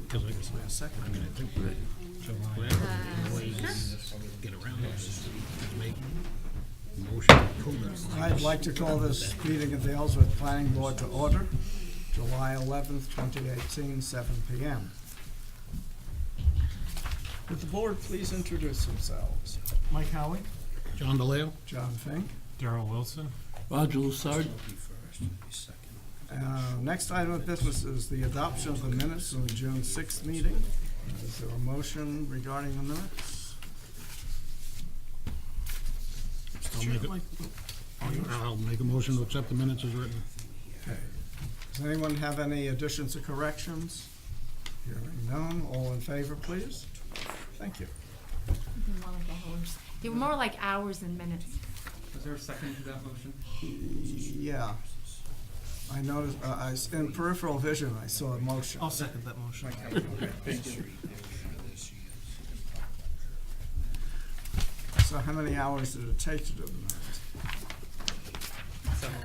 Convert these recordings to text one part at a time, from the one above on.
Because like I said, I mean, I think that July, the way you get around it is make motion improvements. I'd like to call this meeting of the Ellsworth Planning Board to order, July 11th, 2018, 7 p.m. Would the board please introduce themselves? Mike Howie, John DeLeo? John Fink. Darrell Wilson. Roger Lussard. Next item of business is the adoption of the minutes of the June 6th meeting. Is there a motion regarding the minutes? I'll make a motion to accept the minutes as written. Okay. Does anyone have any additions or corrections? Hearing none, all in favor, please? Thank you. More like hours. They were more like hours than minutes. Was there a second to that motion? Yeah. I noticed, in peripheral vision, I saw a motion. I'll second that motion. So how many hours did it take to do the minutes? Several.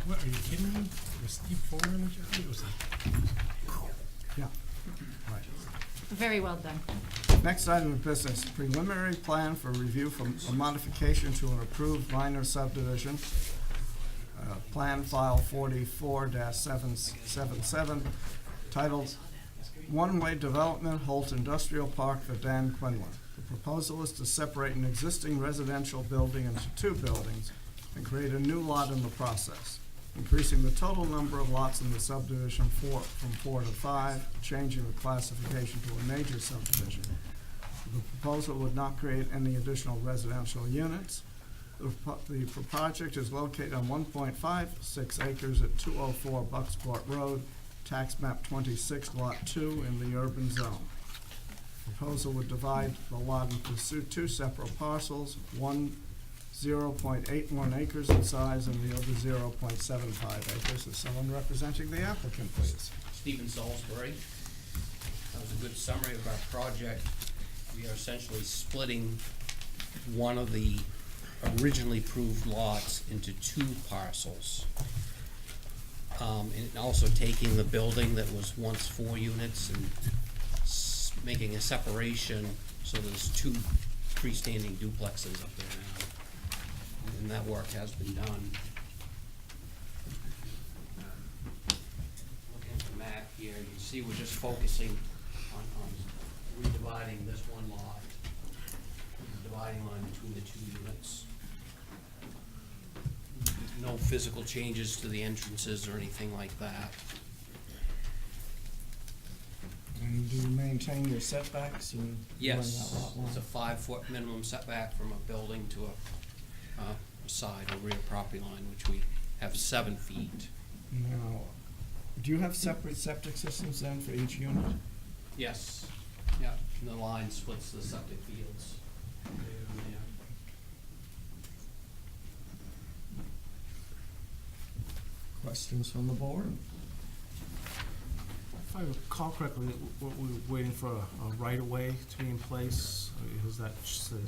What, are you kidding me? Was Steve Fuller in the job? It was like, Yeah. Right. Very well done. Next item of business, preliminary plan for review for a modification to an approved minor subdivision. Plan file 44-777, titled One-Way Development, Holt Industrial Park for Dan Quinlan. The proposal is to separate an existing residential building into two buildings and create a new lot in the process, increasing the total number of lots in the subdivision from 4 to 5, changing the classification to a major subdivision. The proposal would not create any additional residential units. The project is located on 1.56 acres at 204 Bucksport Road, tax map 26, lot 2 in the urban zone. Proposal would divide the lot into two separate parcels, one 0.81 acres in size and the other 0.75 acres. Is someone representing the applicant, please? Stephen Salisbury. That was a good summary of our project. We are essentially splitting one of the originally approved lots into two parcels. And also taking the building that was once 4 units and making a separation so there's 2 freestanding duplexes up there now. And that work has been done. Looking at the map here, you can see we're just focusing on redividing this one lot, dividing line between the 2 units. No physical changes to the entrances or anything like that. And do you maintain your setbacks in Yes, that lot line? it's a 5-foot minimum setback from a building to a side or rear property line, which we have 7 feet. Now, do you have separate septic systems then for each unit? Yes, yeah, and the line splits the septic fields. Yeah. Questions from the board? if I recall correctly, we were waiting for a right-of-way to be in place. Has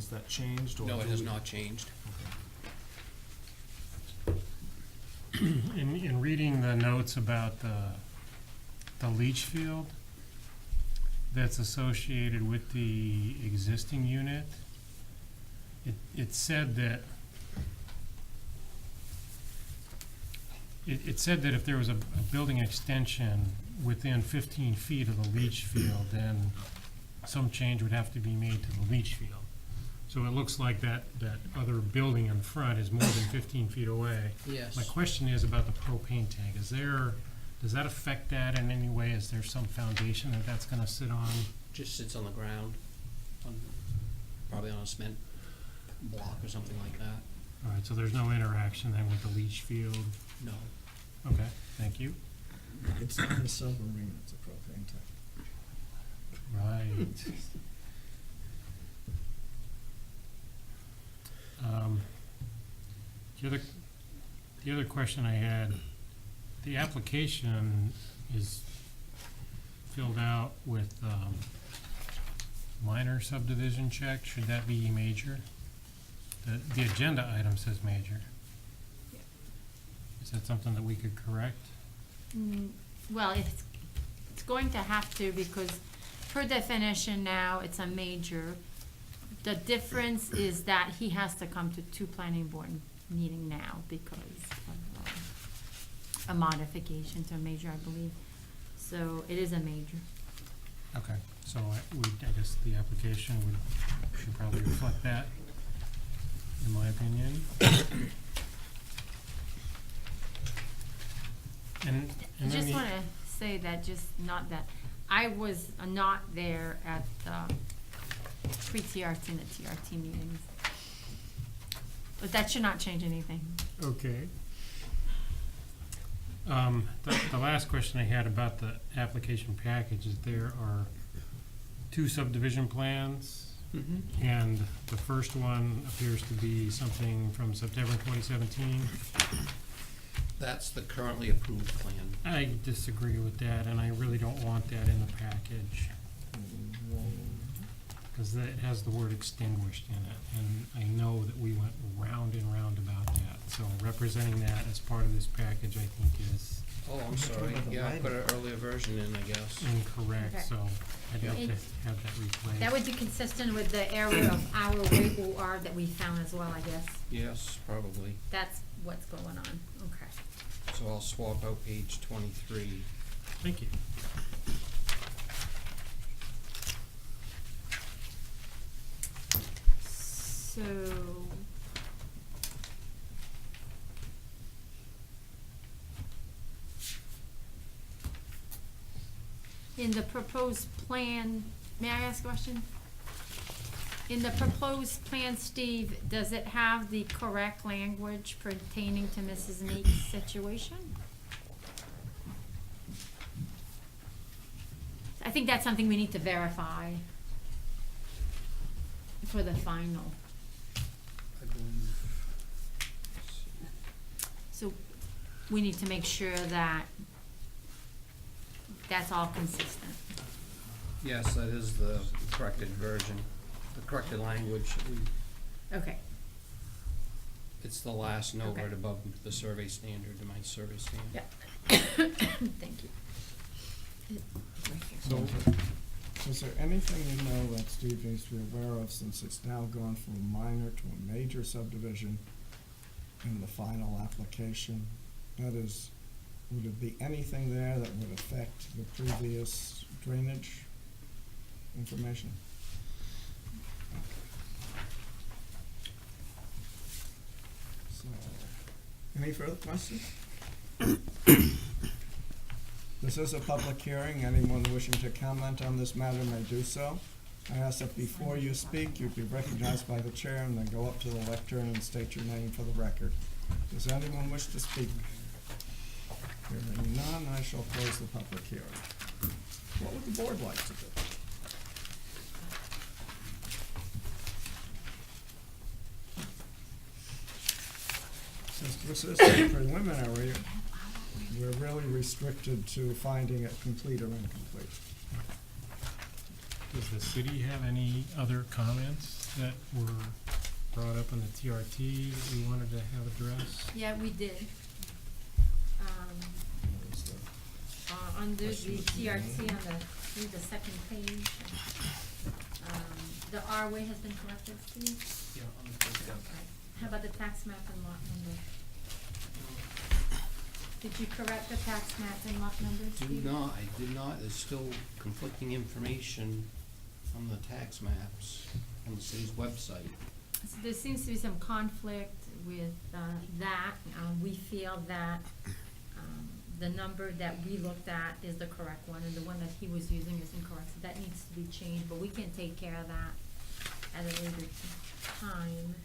that changed? Or No, it do has we- not changed. In reading the notes about the leach field that's associated with the existing unit, it said that it said that if there was a building extension within 15 feet of the leach field, then some change would have to be made to the leach field. So it looks like that other building in front is more than 15 feet away. Yes. My question is about the propane tank. Does that affect that in any way? Is there some foundation that that's gonna sit on? Just sits on the ground, probably on a cement block or something like that. All right, so there's no interaction then with the leach field? No. Okay, thank you. It's not a submarine, it's a propane tank. Right. The other question I had, the application is filled out with minor subdivision check. Should that be major? The agenda item says major. Is that something that we could correct? Well, it's going to have to, because per definition now, it's a major. The difference is that he has to come to 2 planning board meeting now because of a modification to a major, I believe. So it is a major. Okay, so I guess the application should probably reflect that, in my opinion. And I then just the- wanna say that, just not that, I was not there at the pre-TRT and the TRT meetings. But that should not change anything. Okay. The last question I had about the application package is there are 2 subdivision plans, and the first one appears to be something from September 2017. That's the currently approved plan. I disagree with that, and I really don't want that in the package, because it has the word extinguished in it, and I know that we went round and round about that. So representing that as part of this package, I think is Oh, I'm sorry. Yeah, I put an earlier version in, I guess. incorrect, Okay. so I'd like to It- have that replaced. That would be consistent with the area of our OR that we found as well, I guess. Yes, probably. That's what's going on, okay. So I'll swap out page 23. Thank you. So. In the proposed plan, may I ask a question? In the proposed plan, Steve, does it have the correct language pertaining to Mrs. Meek's situation? I think that's something we need to verify for the final. I believe. Let's see. So we need to make sure that that's all consistent. Yes, that is the corrected version, the corrected language. Okay, It's the last note Okay. right above the survey standard, my survey standard. yeah. Thank you. So, is there anything you know that Steve needs to be aware of, since it's now gone from a minor to a major subdivision in the final application? That is, would it be anything there that would affect the previous drainage information? So, any further questions? This is a public hearing. Anyone wishing to comment on this matter may do so. I ask that before you speak, you be recognized by the chair and then go up to the lectern and state your name for the record. Does anyone wish to speak? Hearing none, I shall close the public hearing. What would the board like to do? Since this is a preliminary, we're really restricted to finding it complete or incomplete. Does the city have any other comments that were brought up in the TRT that we wanted to have addressed? Yeah, we did. What was the- Under the TRT on the second page, the R-way has been corrected, Steve? Yeah, on the first, yeah. Okay. How about the tax map and lot number? Did you correct the tax map and lot number, Steve? I did not, there's still conflicting information on the tax maps on the city's website. So there seems to be some conflict with that. We feel that the number that we looked at is the correct one, and the one that he was using is incorrect. So that needs to be changed, but we can take care of that at a later time.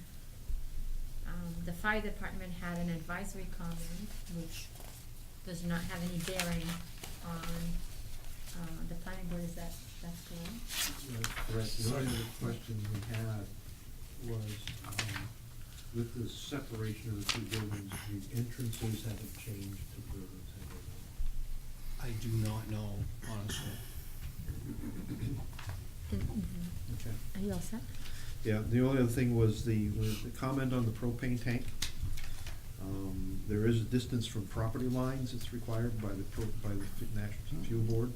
The fire department had an advisory comment, which does not have any bearing on the planning board. Is that's correct? Correct. The only other question we had was, with the separation of the two buildings, the entrances haven't changed to buildings, have I do not know, honestly. Okay. Are you all set? Yeah, the only other thing was the comment on the propane tank. There is a distance from property lines that's required by the National Fuel Board.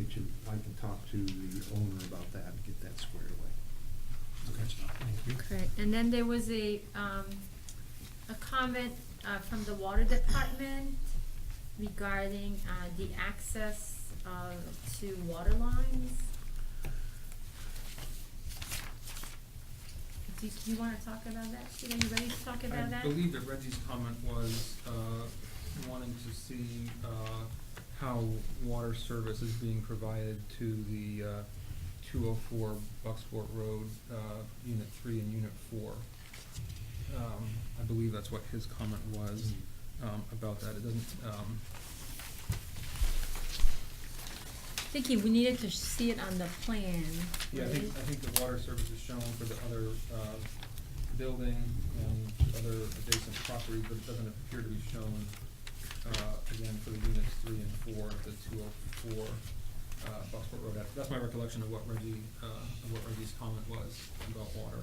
I can talk to the owner about that and get that squared away. Thank you. Correct, and then there was a comment, from the water department regarding, the access, to water lines. Do you wanna talk about that? Are you ready to talk about that? I believe that Reggie's comment was, wanting to see, how water service is being provided to the, 204 Bucksport Road, Unit 3 and Unit 4. I believe that's what his comment was, about that. It doesn't, Thinking we needed to see it on the plan. yeah, I think the water service is shown for the other, building and other adjacent properties, but it doesn't appear to be shown, again, for the units 3 and 4, the 204, Bucksport Road. That's my recollection of what Reggie's comment was about water.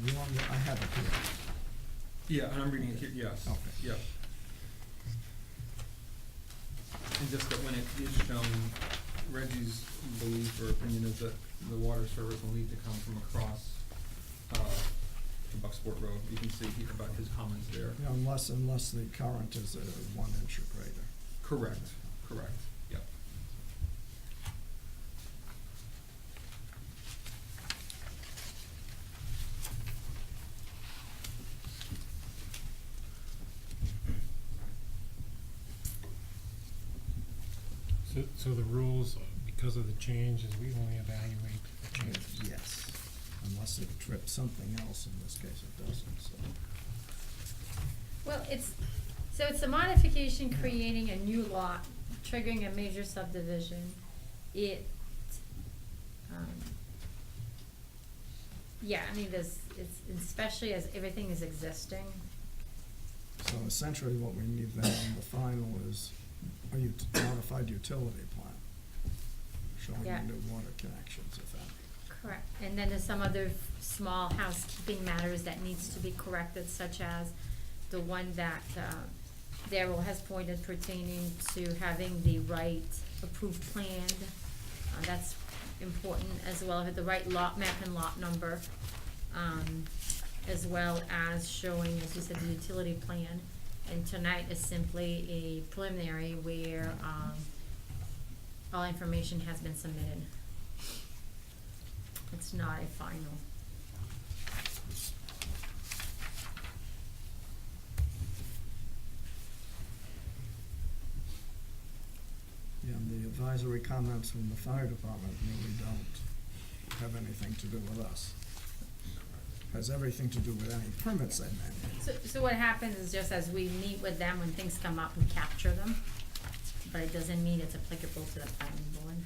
You want me- I have it here. Yeah, and I'm reading it here, yes. Okay. Yeah. And just that when it is shown, Reggie's belief or opinion is that the water service will need to come from across, the Bucksport Road. You can see here about his comments there. Yeah, unless the current is 1 inch or greater. Correct, yep. So the rules, because of the changes, we only evaluate the changes. Yes, unless it trips something else, in this case it doesn't, so. Well, it's a modification creating a new lot, triggering a major subdivision. It, yeah, I mean, it's, especially as everything is existing. So essentially what we need then on the final is a modified utility plan, showing Yeah. the new water connections, if any. Correct. And then there's some other small housekeeping matters that needs to be corrected, such as the one that, Darryl has pointed pertaining to having the right approved plan. That's important, as well as the right lot map and lot number, as well as showing, as you said, the utility plan. And tonight is simply a preliminary where, all information has been submitted. It's not a final. Yeah, and the advisory comments from the fire department really don't have anything to do with us. Has everything to do with any permits they may need. So what happens is, just as we meet with them, when things come up, we capture them, but it doesn't mean it's applicable to the planning board.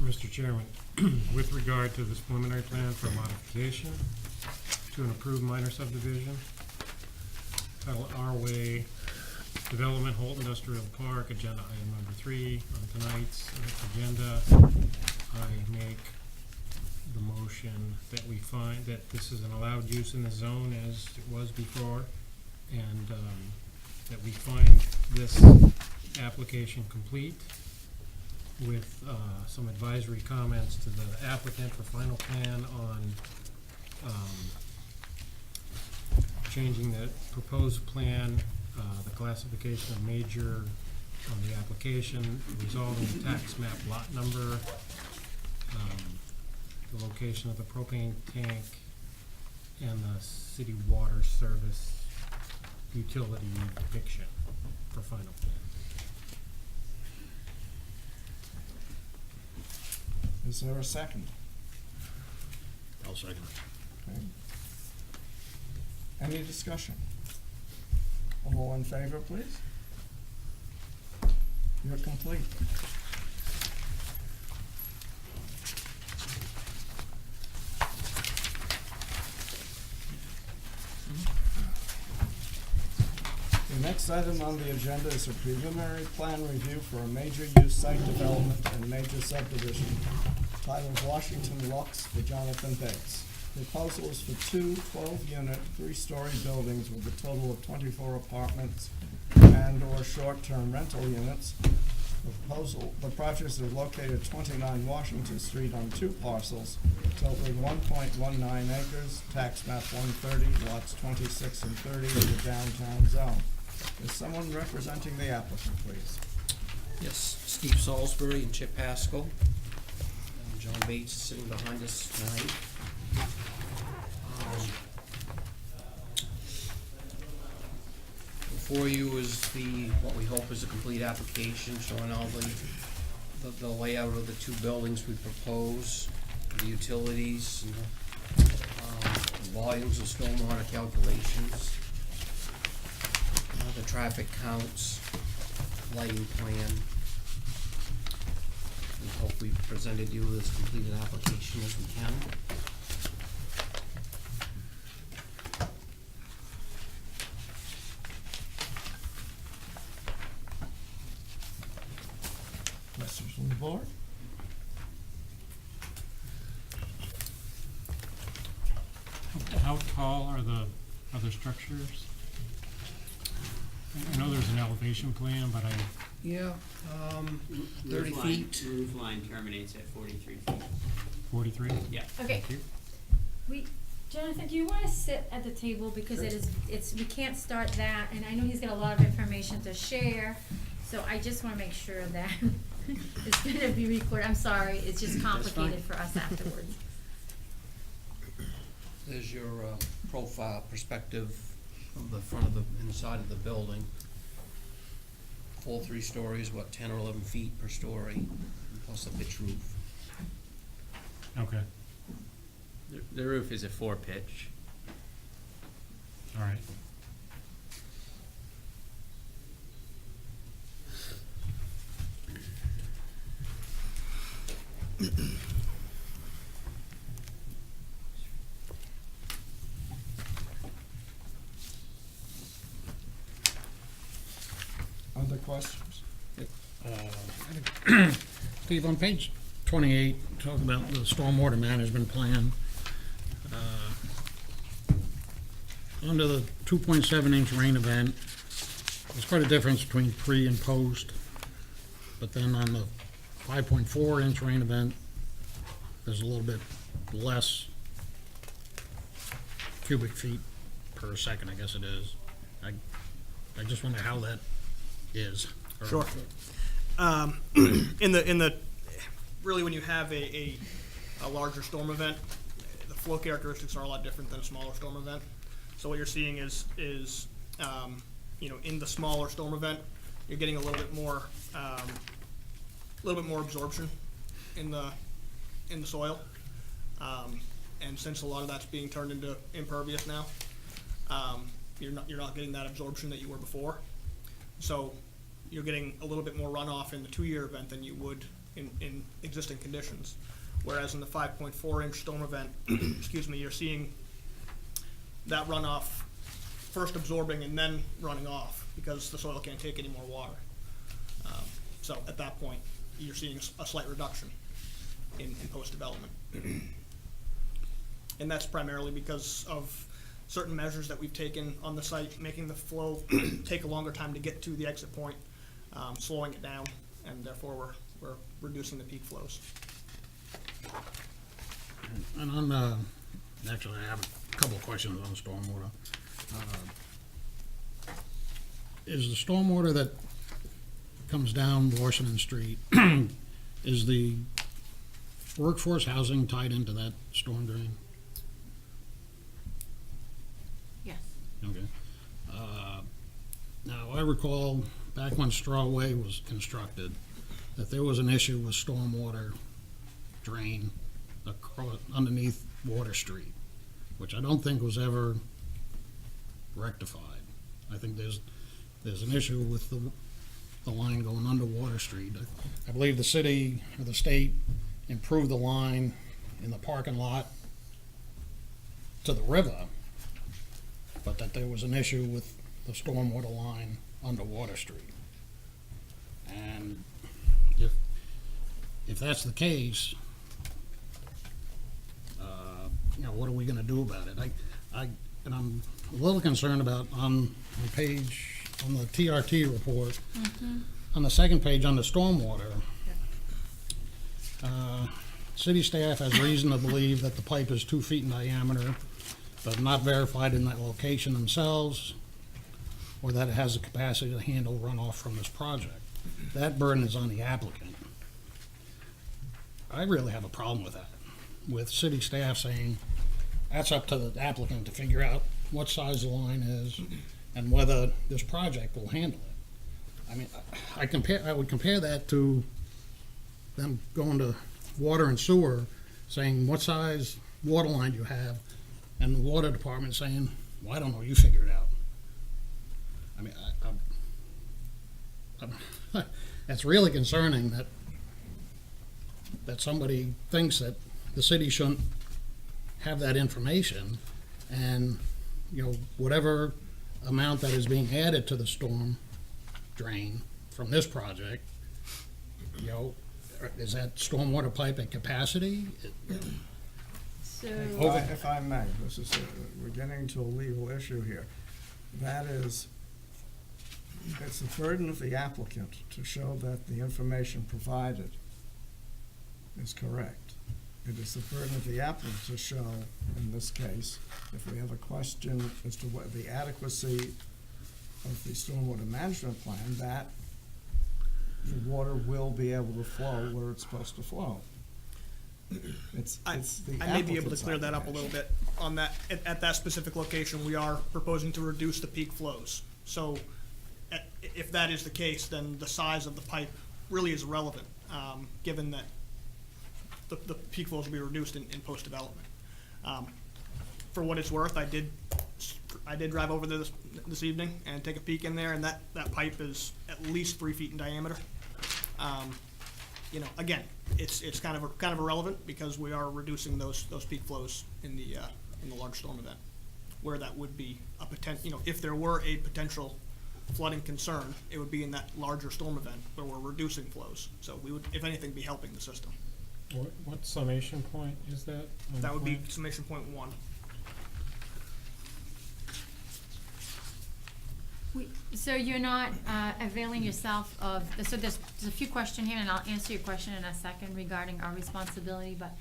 Mr. Chairman, with regard to this preliminary plan for modification to an approved minor subdivision, title R-Way Development Holt Industrial Park, agenda item number 3 on tonight's agenda, I make the motion that we find that this is an allowed use in the zone as it was before, and that we find this application complete with some advisory comments to the applicant for final plan on changing the proposed plan, the classification of major on the application, resolving the tax map lot number, the location of the propane tank, and the city water service utility depiction for final plan. Is there a second? I'll second it. Okay. Any discussion? All in favor, please? You're complete. The next item on the agenda is a preliminary plan review for a major use site development and major subdivision titled Washington Locks for Jonathan Bates. Proposal is for two 12-unit, three-story buildings with a total of 24 apartments and/or short-term rental units. The project is located at 29 Washington Street on two parcels totaling 1.19 acres, tax map 130, lots 26 and 30 in the downtown zone. Is someone representing the applicant, please? Yes, Steve Salisbury and Chip Haskell. And John Bates is sitting behind us tonight. Before you is what we hope is a complete application showing all the layout of the two buildings we propose, the utilities, and the volumes and stormwater calculations, the traffic counts, lighting plan. We hope we've presented you with as complete an application as we can. Questions from the board? How tall are the other structures? I know there's an elevation plan, but Yeah, 30 Roof line- feet. Roof line terminates at 43 feet. 43? Yeah. Okay, Thank you. Jonathan, do you wanna sit at the table, because we can't start that, and I know he's got a lot of information to share, so I just wanna make sure that it's gonna be recorded. I'm sorry, it's just complicated for us afterwards. There's your profile perspective of the front of the inside of the building. Full 3 stories, 10 or 11 feet per story, plus a pitch roof. Okay, The roof is a 4-pitch. all right. Other questions? Steve, on page 28, talk about the stormwater management plan. Under the 2.7-inch rain event, there's quite a difference between pre and post. But then on the 5.4-inch rain event, there's a little bit less cubic feet per second, I guess it is. I just wonder how that is. or- Sure. Really, when you have a larger storm event, the flow characteristics are a lot different than a smaller storm event. So what you're seeing is in the smaller storm event, you're getting a little bit more absorption in the soil. And since a lot of that's being turned into impervious now, you're not getting that absorption that you were before. So you're getting a little bit more runoff in the 2-year event than you would in existing conditions. Whereas in the 5.4-inch storm event, excuse me, you're seeing that runoff first absorbing and then running off because the soil can't take any more water. So at that point, you're seeing a slight reduction in post-development. And that's primarily because of certain measures that we've taken on the site, making the flow take a longer time to get to the exit point, slowing it down, and therefore we're reducing the peak flows. And on, actually, I have a couple of questions on stormwater. Is the stormwater that comes down Washington Street, is the workforce housing tied into that storm drain? Yes. Okay. Now, I recall back when Strawway was constructed, that there was an issue with stormwater drain underneath Water Street, which I don't think was ever rectified. I think there's an issue with the line going under Water Street. I believe the city or the state improved the line in the parking lot to the river, but that there was an issue with the stormwater line under Water Street. And if that's the case, what are we gonna do about it? And I'm a little concerned about on the page, on the TRT report, on the second page on the stormwater. City staff has reason to believe that the pipe is 2 feet in diameter, but not verified in that location themselves, or that it has the capacity to handle runoff from this project. That burden is on the applicant. I really have a problem with that, with city staff saying, that's up to the applicant to figure out what size the line is and whether this project will handle it. I mean, I would compare that to them going to water and sewer, saying, what size water line do you have? And the water department saying, well, I don't know, you figure it out. I mean, that's really concerning that somebody thinks that the city shouldn't have that information, and, you know, whatever amount that is being added to the storm drain from this project, you know, is that stormwater pipe at capacity? So, If I may, we're getting into a legal issue here. That is, it's the burden of the applicant to show that the information provided is correct. It is the burden of the applicant to show, in this case, if we have a question as to what the adequacy of the stormwater management plan, that the water will be able to flow where it's supposed to flow. It's the I may be able to applicant's clear that up a little obligation. bit. On that, at that specific location, we are proposing to reduce the peak flows. So if that is the case, then the size of the pipe really is irrelevant, given that the peak flows will be reduced in post-development. For what it's worth, I did drive over there this evening and take a peek in there, and that pipe is at least 3 feet in diameter. You know, again, it's kind of irrelevant because we are reducing those peak flows in the large storm event, where that would be a potential. You know, if there were a potential flooding concern, it would be in that larger storm event where we're reducing flows. So we would, if anything, be helping the system. What summation point is that? on That the would be plan? summation point 1. so you're not availing yourself of, so there's a few questions here, and I'll answer your question in a second regarding our responsibility, but,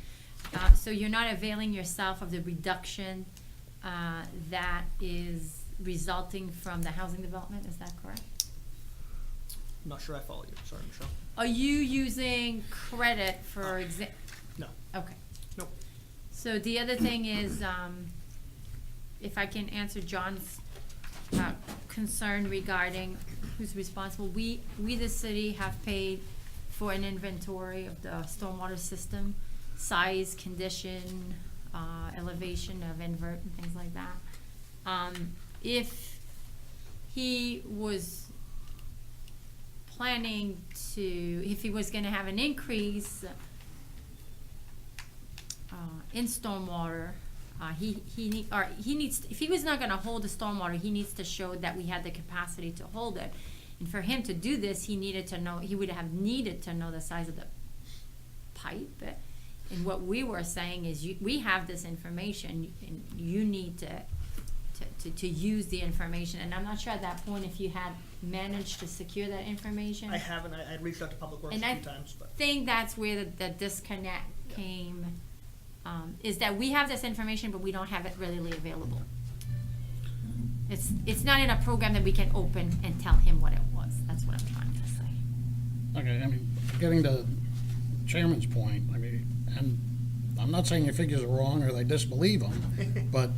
so you're not availing yourself of the reduction that is resulting from the housing development, is that correct? I'm not sure I follow you. Sorry, Michelle. Are you using credit for No. Okay. Nope. So the other thing is, if I can answer John's concern regarding who's responsible, we the city have paid for an inventory of the stormwater system, size, condition, elevation of invert and things like that. If he was planning to, if he was gonna have an increase in stormwater, he needs, if he was not gonna hold the stormwater, he needs to show that we had the capacity to hold it. And for him to do this, he would have needed to know the size of the pipe. And what we were saying is, we have this information, and you need to use the information. And I'm not sure at that point if you had managed to secure that information. I haven't. I reached out to Public Works And a I few times, but think that's where the disconnect came, is that we have this information, but we don't have it readily available. It's not in a program that we can open and tell him what it was. That's what I'm trying to say. Okay, I mean, getting to Chairman's point, I mean, and I'm not saying your figures are wrong or they disbelieve them, but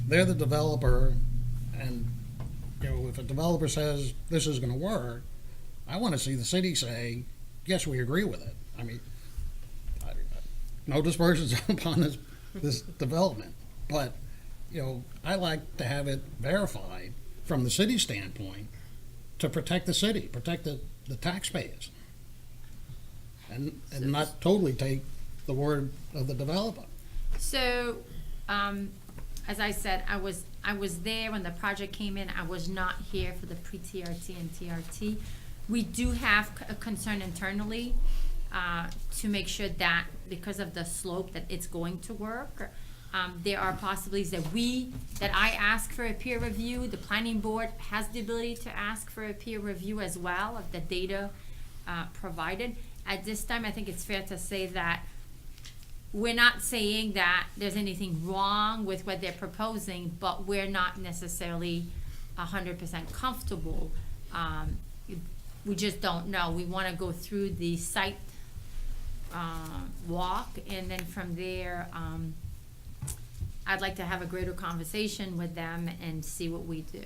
they're the developer, and, you know, if a developer says this is gonna work, I wanna see the city say, yes, we agree with it. I mean, no dispersions upon this development, but, you know, I like to have it verified from the city standpoint to protect the city, protect the taxpayers, and not totally take the word of the developer. So, as I said, I was there when the project came in. I was not here for the pre-TRT and TRT. We do have a concern internally to make sure that because of the slope that it's going to work. There are possibilities that I ask for a peer review. The planning board has the ability to ask for a peer review as well of the data provided. At this time, I think it's fair to say that we're not saying that there's anything wrong with what they're proposing, but we're not necessarily 100% comfortable. We just don't know. We want to go through the site walk, and then from there, I'd like to have a greater conversation with them and see what we do.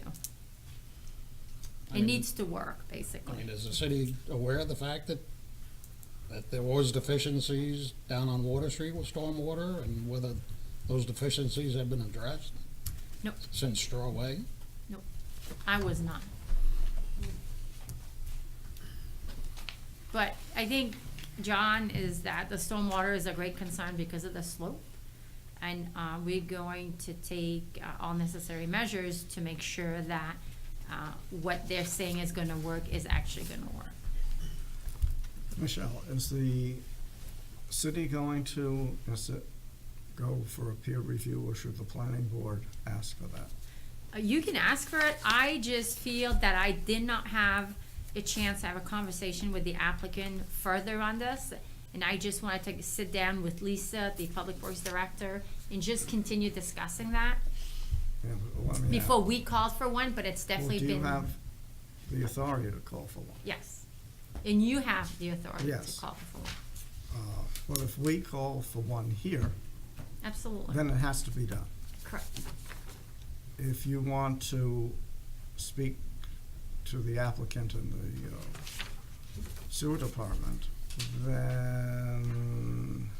It needs to work, I basically. mean, is the city aware of the fact that there was deficiencies down on Water Street with stormwater, and whether those deficiencies have been addressed Nope, since Strawway? I was not. But I think, John, is that the stormwater is a great concern because of the slope. And we're going to take all necessary measures to make sure that what they're saying is gonna work is actually gonna work. Michelle, is the city going to, go for a peer review, or should the planning board ask for that? You can ask for it. I just feel that I did not have a chance to have a conversation with the applicant further on this. And I just wanted to sit down with Lisa, the Public Works Director, and just continue discussing that Yeah, well, I mean, before we called for one, but it's well, definitely do you been, have the authority to call for one? yes. And you have the authority to Yes. call for one. But if we call for one here, Absolutely, then it has to be done. correct. If you want to speak to the applicant in the sewer department, then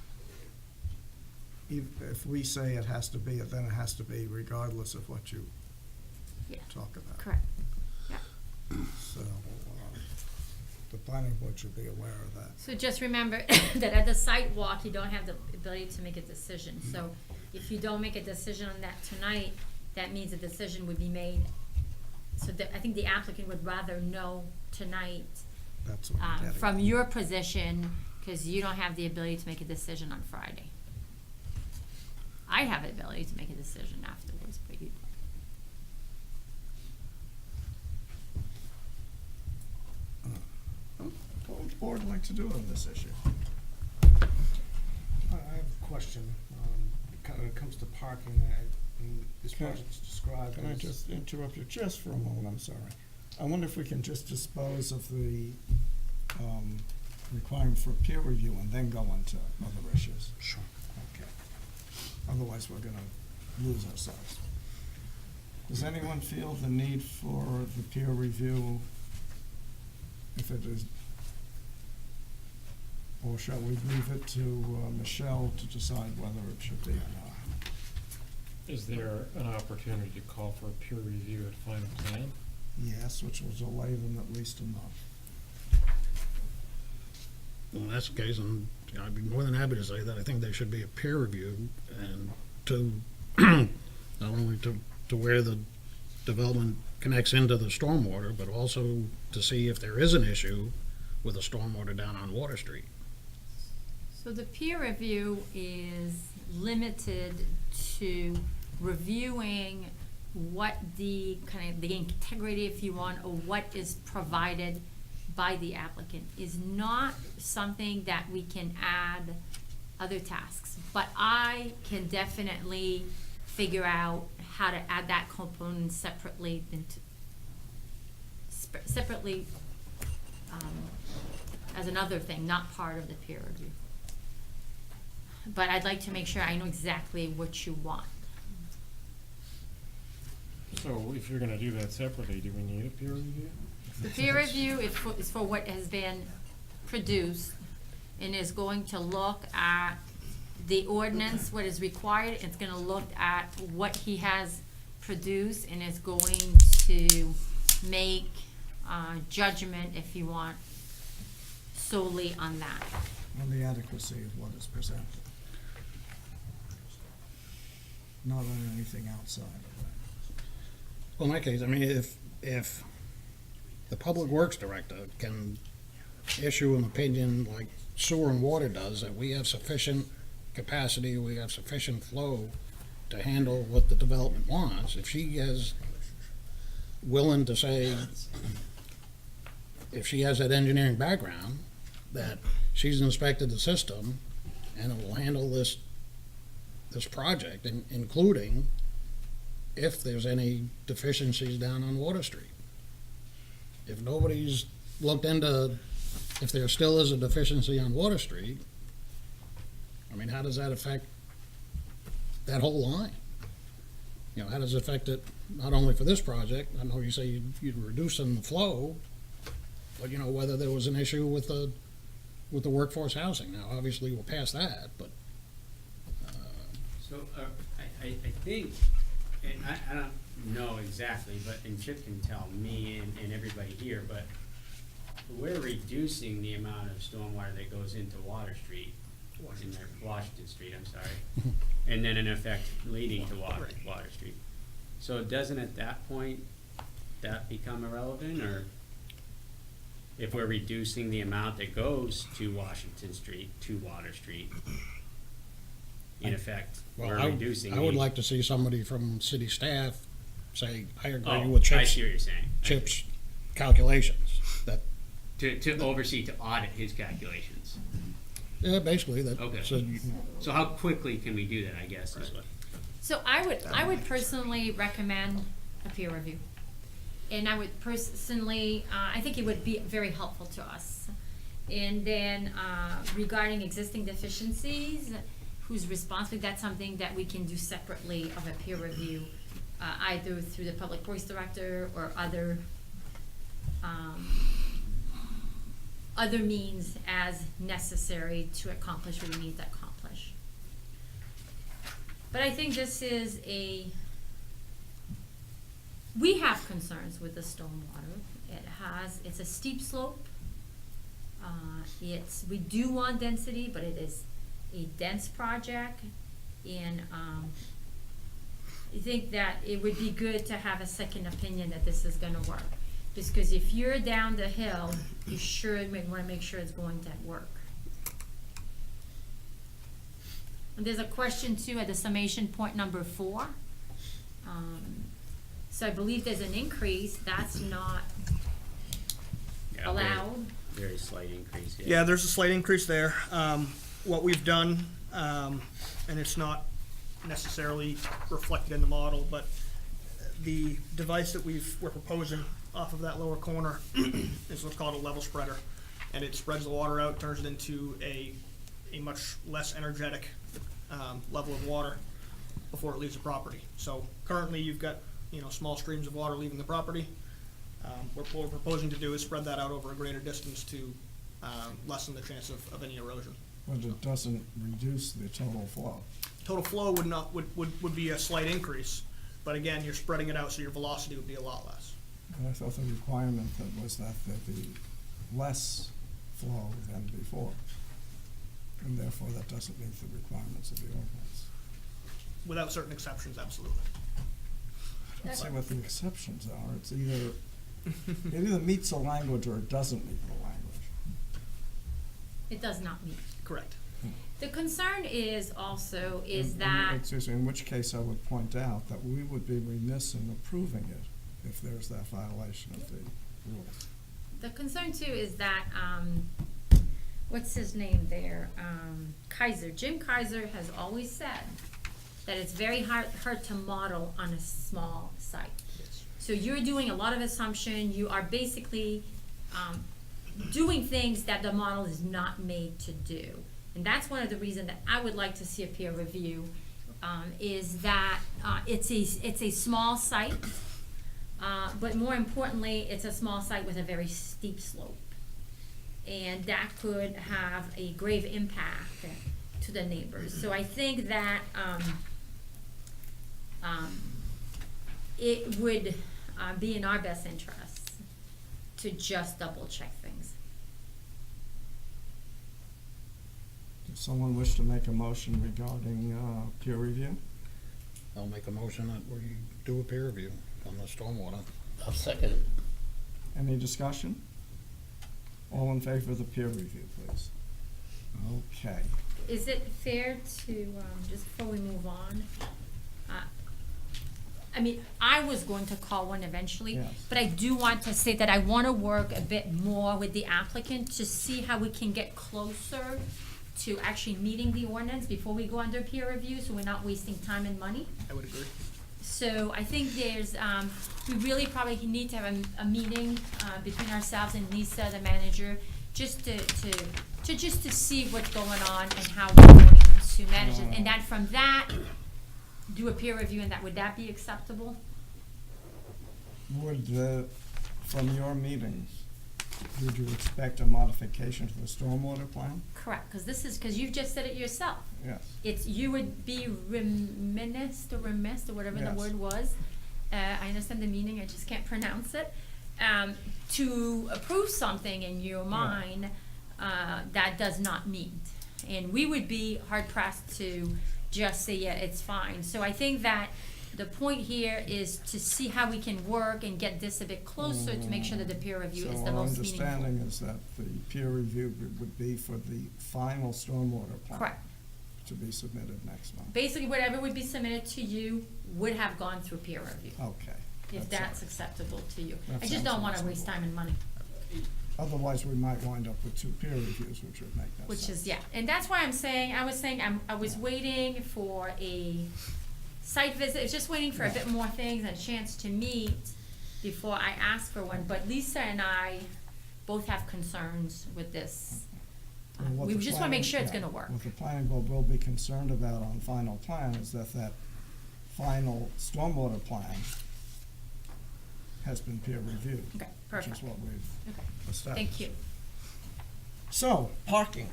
if we say it has to be, then it has to be regardless of what you Yeah. talk about. Correct. So, the planning board should be aware of that. So just remember that at the site walk, you don't have the ability to make a decision. So if you don't make a decision on that tonight, that means a decision would be made. So I think the applicant would rather know tonight, That's what I'm getting from at. your position, because you don't have the ability to make a decision on Friday. I have the ability to make a decision afterwards, but you don't. What would the board like to do on this issue? I have a question, when it comes to parking, this Can I- project's described Can I as. just interrupt you just for a moment, I'm sorry. I wonder if we can just dispose of the requirement for peer review and then go on to other issues. Sure. Okay. Otherwise, we're gonna lose ourselves. Does anyone feel the need for the peer review, if it is, or shall we leave it to Michelle to decide whether it should be or not? Is there an opportunity to call for a peer review at final plan? Yes, which will delay them at least a month. Well, if that's the case, and I'd be more than happy to say that I think there should be a peer review, and to, not only to where the development connects into the stormwater, but also to see if there is an issue with the stormwater down on Water Street. So the peer review is limited to reviewing what the kind of the integrity, if you want, or what is provided by the applicant, is not something that we can add other tasks. But I can definitely figure out how to add that component separately as another thing, not part of the peer review. But I'd like to make sure I know exactly what you want. So if you're gonna do that separately, do we need a peer review? The peer review is for what has been produced and is going to look at the ordinance, what is required. It's gonna look at what he has produced and is going to make judgment, if you want, solely on that. On the adequacy of what is presented. Not on anything outside of that. Well, in that case, I mean, if the Public Works Director can issue an opinion like sewer and water does, that we have sufficient capacity, we have sufficient flow to handle what the development wants, if she is willing to say, if she has that engineering background, that she's inspected the system and it will handle this project, including if there's any deficiencies down on Water Street. If nobody's looked into, if there still is a deficiency on Water Street, I mean, how does that affect that whole line? You know, how does it affect it, not only for this project, I know you say you're reducing the flow, but, you know, whether there was an issue with the workforce housing. Now, obviously, we'll pass that, but, So, I think, and I don't know exactly, but, and Chip can tell me and everybody here, but we're reducing the amount of stormwater that goes into Water Street, Washington Street, I'm sorry, and then in effect leading to Water Street. So doesn't at that point, that become irrelevant, or if we're reducing the amount that goes to Washington Street, to Water Street, in effect, well, we're reducing I would the- like to see somebody from city staff say, I agree Oh, with I Chip's, see what you're saying. Chip's calculations, that, To oversee, to audit his calculations. yeah, basically, that, Okay. so, So how quickly can we do that, I guess, is what. So I would personally recommend a peer review. And I would personally, I think it would be very helpful to us. And then, regarding existing deficiencies, who's responsible, that's something that we can do separately of a peer review, either through the Public Works Director or other means as necessary to accomplish what we need to accomplish. But I think this is we have concerns with the stormwater. It's a steep slope. We do want density, but it is a dense project. And, I think that it would be good to have a second opinion that this is gonna work. Just because if you're down the hill, you wanna make sure it's going to work. And there's a question too at the summation point number 4. So I believe there's an increase, that's not Yeah, allowed. Very slight increase, yeah. Yeah, there's a slight increase there. What we've done, and it's not necessarily reflected in the model, but the device that we're proposing off of that lower corner is what's called a level spreader. And it spreads the water out, turns it into a much less energetic level of water before it leaves the property. So currently you've got, small streams of water leaving the property. What we're proposing to do is spread that out over a greater distance to lessen the chance of any erosion. But it doesn't reduce the total flow. Total flow would be a slight increase, but again, you're spreading it out, so your velocity would be a lot less. And I thought the requirement that was that there be less flow than before. And therefore, that doesn't meet the requirements of the ordinance. Without certain exceptions, absolutely. Let's see what the exceptions are. It's either, it either meets the language or it doesn't meet the language. It does not meet. Correct. The concern is also And- that, Excuse me, in which case I would point out that we would be remiss in approving it if there's that violation of the rules. the concern too is that, what's his name there? Kaiser, Jim Kaiser has always said that it's very hard to model on a small site. So you're doing a lot of assumption, you are basically, doing things that the model is not made to do. And that's one of the reasons that I would like to see a peer review, is that, it's a small site, but more importantly, it's a small site with a very steep slope. And that could have a grave impact to the neighbors. So I think that, it would, be in our best interest to just double check things. Does someone wish to make a motion regarding peer review? I'll make a motion that we do a peer review on the stormwater. I'll second it. Any discussion? All in favor of the peer review, please. Okay. Is it fair to, just before we move on, I mean, I was going to call one eventually, Yes. but I do want to say that I want to work a bit more with the applicant to see how we can get closer to actually meeting the ordinance before we go under peer review, so we're not wasting time and money. I would agree. So I think there's, we really probably need to have a meeting, between ourselves and Lisa, the manager, just to see what's going on and how we're going to manage it. And then from that, do a peer review, and would that be acceptable? Would, from your meetings, would you expect a modification to the stormwater plan? Correct, because you've just said it yourself. Yes. You would be remiss, or whatever the Yes. word was. I understand the meaning, I just can't pronounce it. To approve something in your mind, that does not meet. And we would be hard pressed to just say, yeah, it's fine. So I think that the point here is to see how we can work and get this a bit closer to make sure that the peer review is the most meaningful. So our understanding is that the peer review would be for the final stormwater plan. Correct. To be submitted next month. Basically, whatever would be submitted to you would have gone through peer review, Okay. if that's acceptable to you. That I just sounds don't wanna waste reasonable. time and money, Otherwise, we might wind up with 2 peer reviews, which would make that sense. which is, yeah. And that's why I was waiting for a site visit, I was just waiting for a bit more things, and a chance to meet before I asked for one. But Lisa and I both have concerns with this. And what We the just wanna make planning- sure it's yeah, gonna work. What the planning board will be concerned about on final plan is that final stormwater plan has been peer reviewed. Okay, Which perfect. is what we've Okay, established. thank you. So, parking.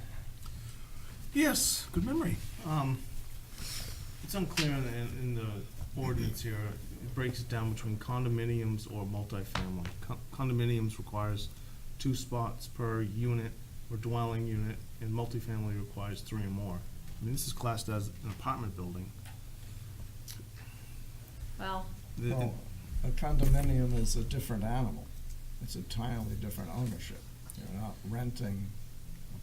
Yes, good memory. It's unclear in the ordinance here. It breaks it down between condominiums or multifamily. Condominiums requires 2 spots per unit or dwelling unit, and multifamily requires 3 or more. I mean, this is classed as an apartment building. Well, Well, a condominium is a different animal. It's entirely different ownership. You're not renting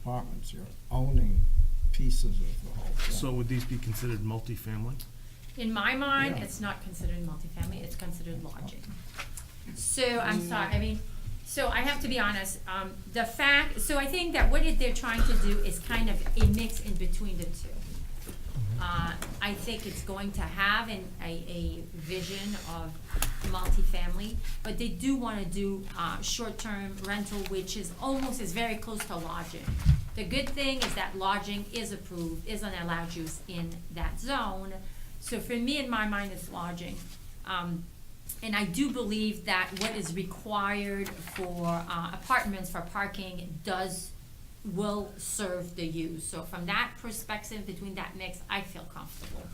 apartments, you're owning pieces of the whole thing. So would these be considered multifamily? in my mind, Yeah. it's not considered multifamily, it's considered lodging. So, I'm sorry, I mean, so I have to be honest, so I think that what they're trying to do is kind of a mix in between the two. I think it's going to have a vision of multifamily, but they do wanna do, short-term rental, which is very close to lodging. The good thing is that lodging is approved, is an allowed use in that zone, so for me, in my mind, it's lodging. And I do believe that what is required for apartments for parking will serve the use. So from that perspective, between that mix, I feel comfortable.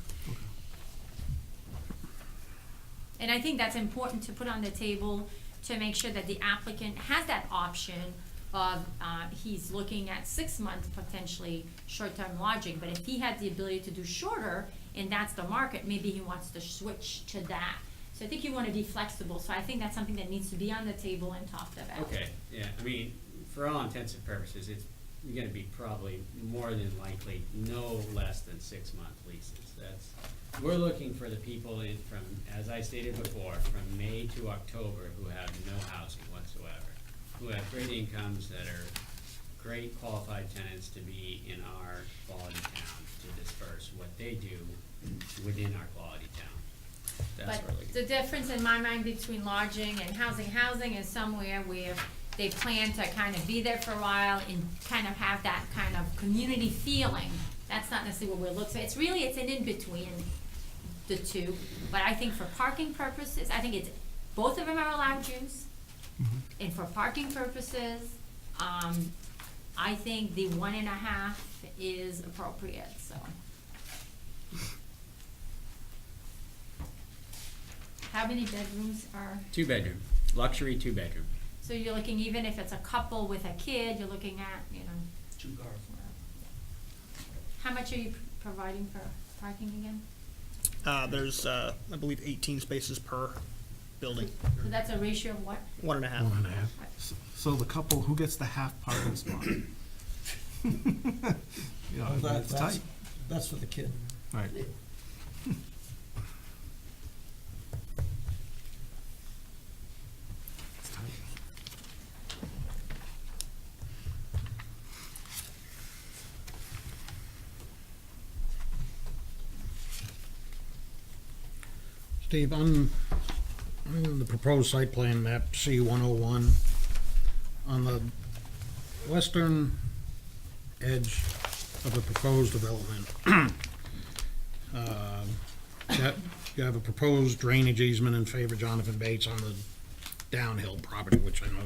And I think that's important to put on the table to make sure that the applicant has that option of, he's looking at 6 months potentially short-term lodging, but if he had the ability to do shorter, and that's the market, maybe he wants to switch to that. So I think you wanna be flexible, so I think that's something that needs to be on the table and talked about. Okay, yeah, I mean, for all intents and purposes, it's gonna be probably more than likely no less than 6-month leases. We're looking for the people from, as I stated before, from May to October who have no housing whatsoever, who have great incomes, that are great qualified tenants to be in our quality town, to disperse what they do within our quality town. That's what we're But looking the difference in my mind between lodging and housing is somewhere where they plan to kind of be there for a while and kind of have that kind of community feeling. That's not necessarily what we're looking for. It's an in-between the two. But I think for parking purposes, I think both of them are allowed use. And for parking purposes, I think the 1.5 is appropriate, so. How many bedrooms are, 2-bedroom, luxury 2-bedroom. so you're looking, even if it's a couple with a kid, you're looking at, 2 cars. how much are you providing for parking again? There's, I believe 18 spaces per building, So that's a ratio of what? 1.5. So the couple, who gets the half parking spot? You know, it's tight. That's for the kid. Right. Steve, on the proposed site plan map C-101, on the western edge of the proposed development, you have a proposed drainage easement in favor of Jonathan Bates on the downhill property, which I know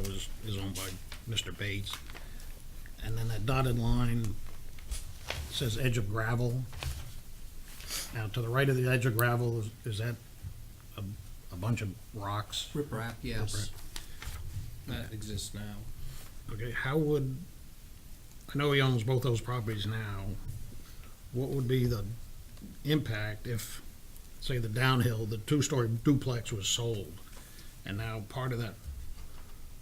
is owned by Mr. Bates. And then that dotted line says edge of gravel. Now, to the right of the edge of gravel, is that a bunch of rocks? Riprap, yes. That exists now. Okay, how would, I know he owns both those properties now, what would be the impact if, say, the downhill, the two-story duplex was sold, and now part of that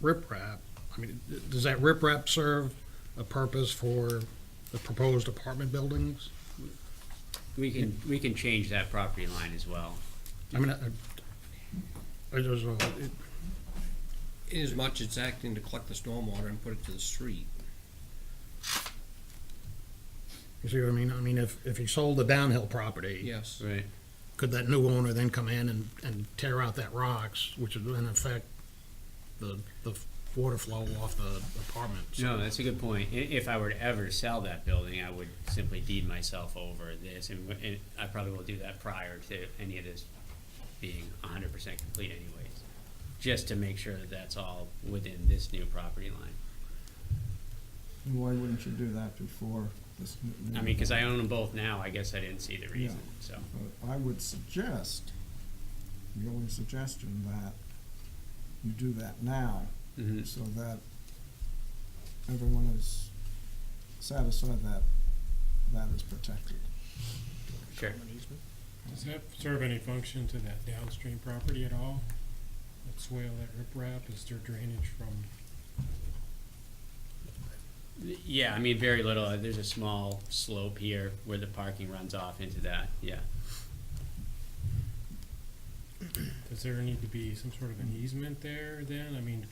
riprap, I mean, does that riprap serve a purpose for the proposed apartment buildings? We can change that property line as well. I mean, I just, Inasmuch it's acting to collect the stormwater and put it to the street. you see what I mean? I mean, if he sold the downhill property, Yes. Right. could that new owner then come in and tear out that rocks, which would then affect the water flow off the apartments? No, that's a good point. If I were to ever sell that building, I would simply deed myself over this, and I probably will do that prior to any of this being 100% complete anyways, just to make sure that that's all within this new property line. And why wouldn't you do that before this? I mean, because I own them both now, I guess I didn't see the reason, so. But I would suggest, the only suggestion, that you do that now, Mhm. so that everyone is satisfied that that is protected. Sure. Does that serve any function to that downstream property at all? That swale, that riprap, is there drainage from? Yeah, I mean, very little. There's a small slope here where the parking runs off into that, yeah. Does there need to be some sort of an easement there then? I mean,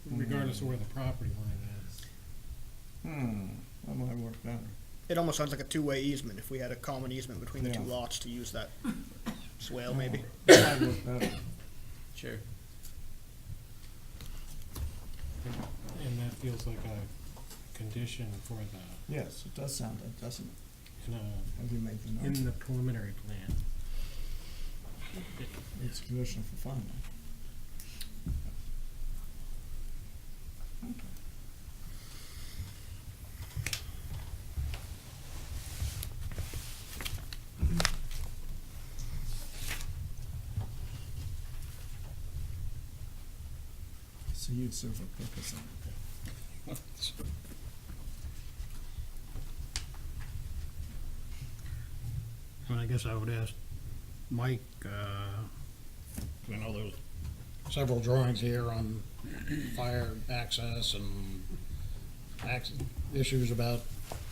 regardless of where the property line is. That might work better. It almost sounds like a two-way easement, if we had a common easement between the two Yeah. lots to use that swale, maybe. That might work better. Sure. And that feels like a condition for the, Yes, it does sound, it doesn't, in have you made the a, notes? in the preliminary plan. It's a condition for finding. Okay. So you'd serve a purpose on it. And I guess I would ask Mike, I know there's several drawings here on fire access and issues about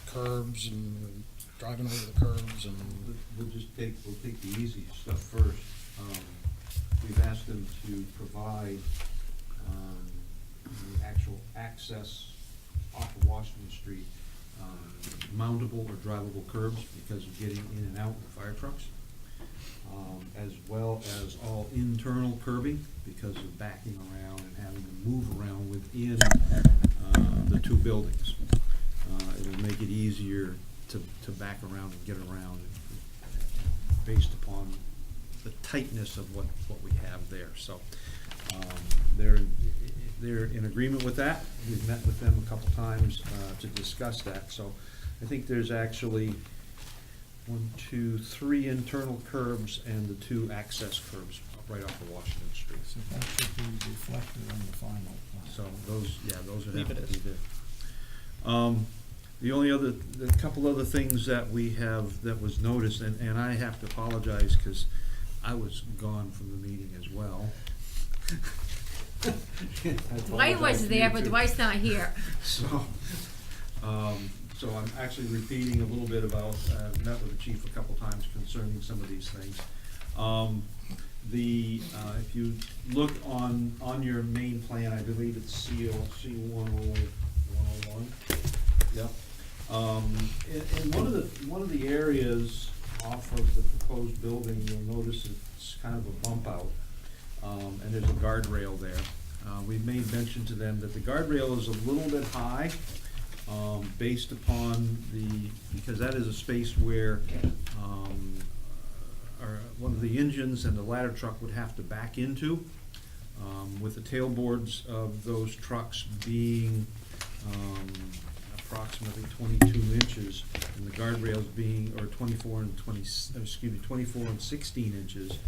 curbs and driving over the curbs and, We'll take the easy stuff first. We've asked them to provide, the actual access off of Washington Street, mountable or drivable curbs because of getting in and out with fire trucks. As well as all internal curbing because of backing around and having to move around within, the two buildings. It'll make it easier to back around and get around based upon the tightness of what we have there. So, they're in agreement with that. We've met with them a couple times, to discuss that. So I think there's actually 1, 2, 3 internal curbs and the 2 access curbs right off of Washington Street. So that should be reflected on the final plan. So those would Leave have it to be as. there. The couple other things that we have, that was noticed, and I have to apologize because I was gone from the meeting as well. I Dwight apologize was to you there, but too. Dwight's not here. So I'm actually repeating a little bit about, met with the chief a couple times concerning some of these things. If you look on your main plan, I believe it's C 101. Yep. In one of the areas off of the proposed building, you'll notice it it's kind of a bump out, and there's a guardrail there. We made mention to them that the guardrail is a little bit high, based upon because that is a space where, one of the engines and the ladder truck would have to back into, with the tailboards of those trucks being, approximately 22 inches, and the guardrails being, or 24 and 16 inches,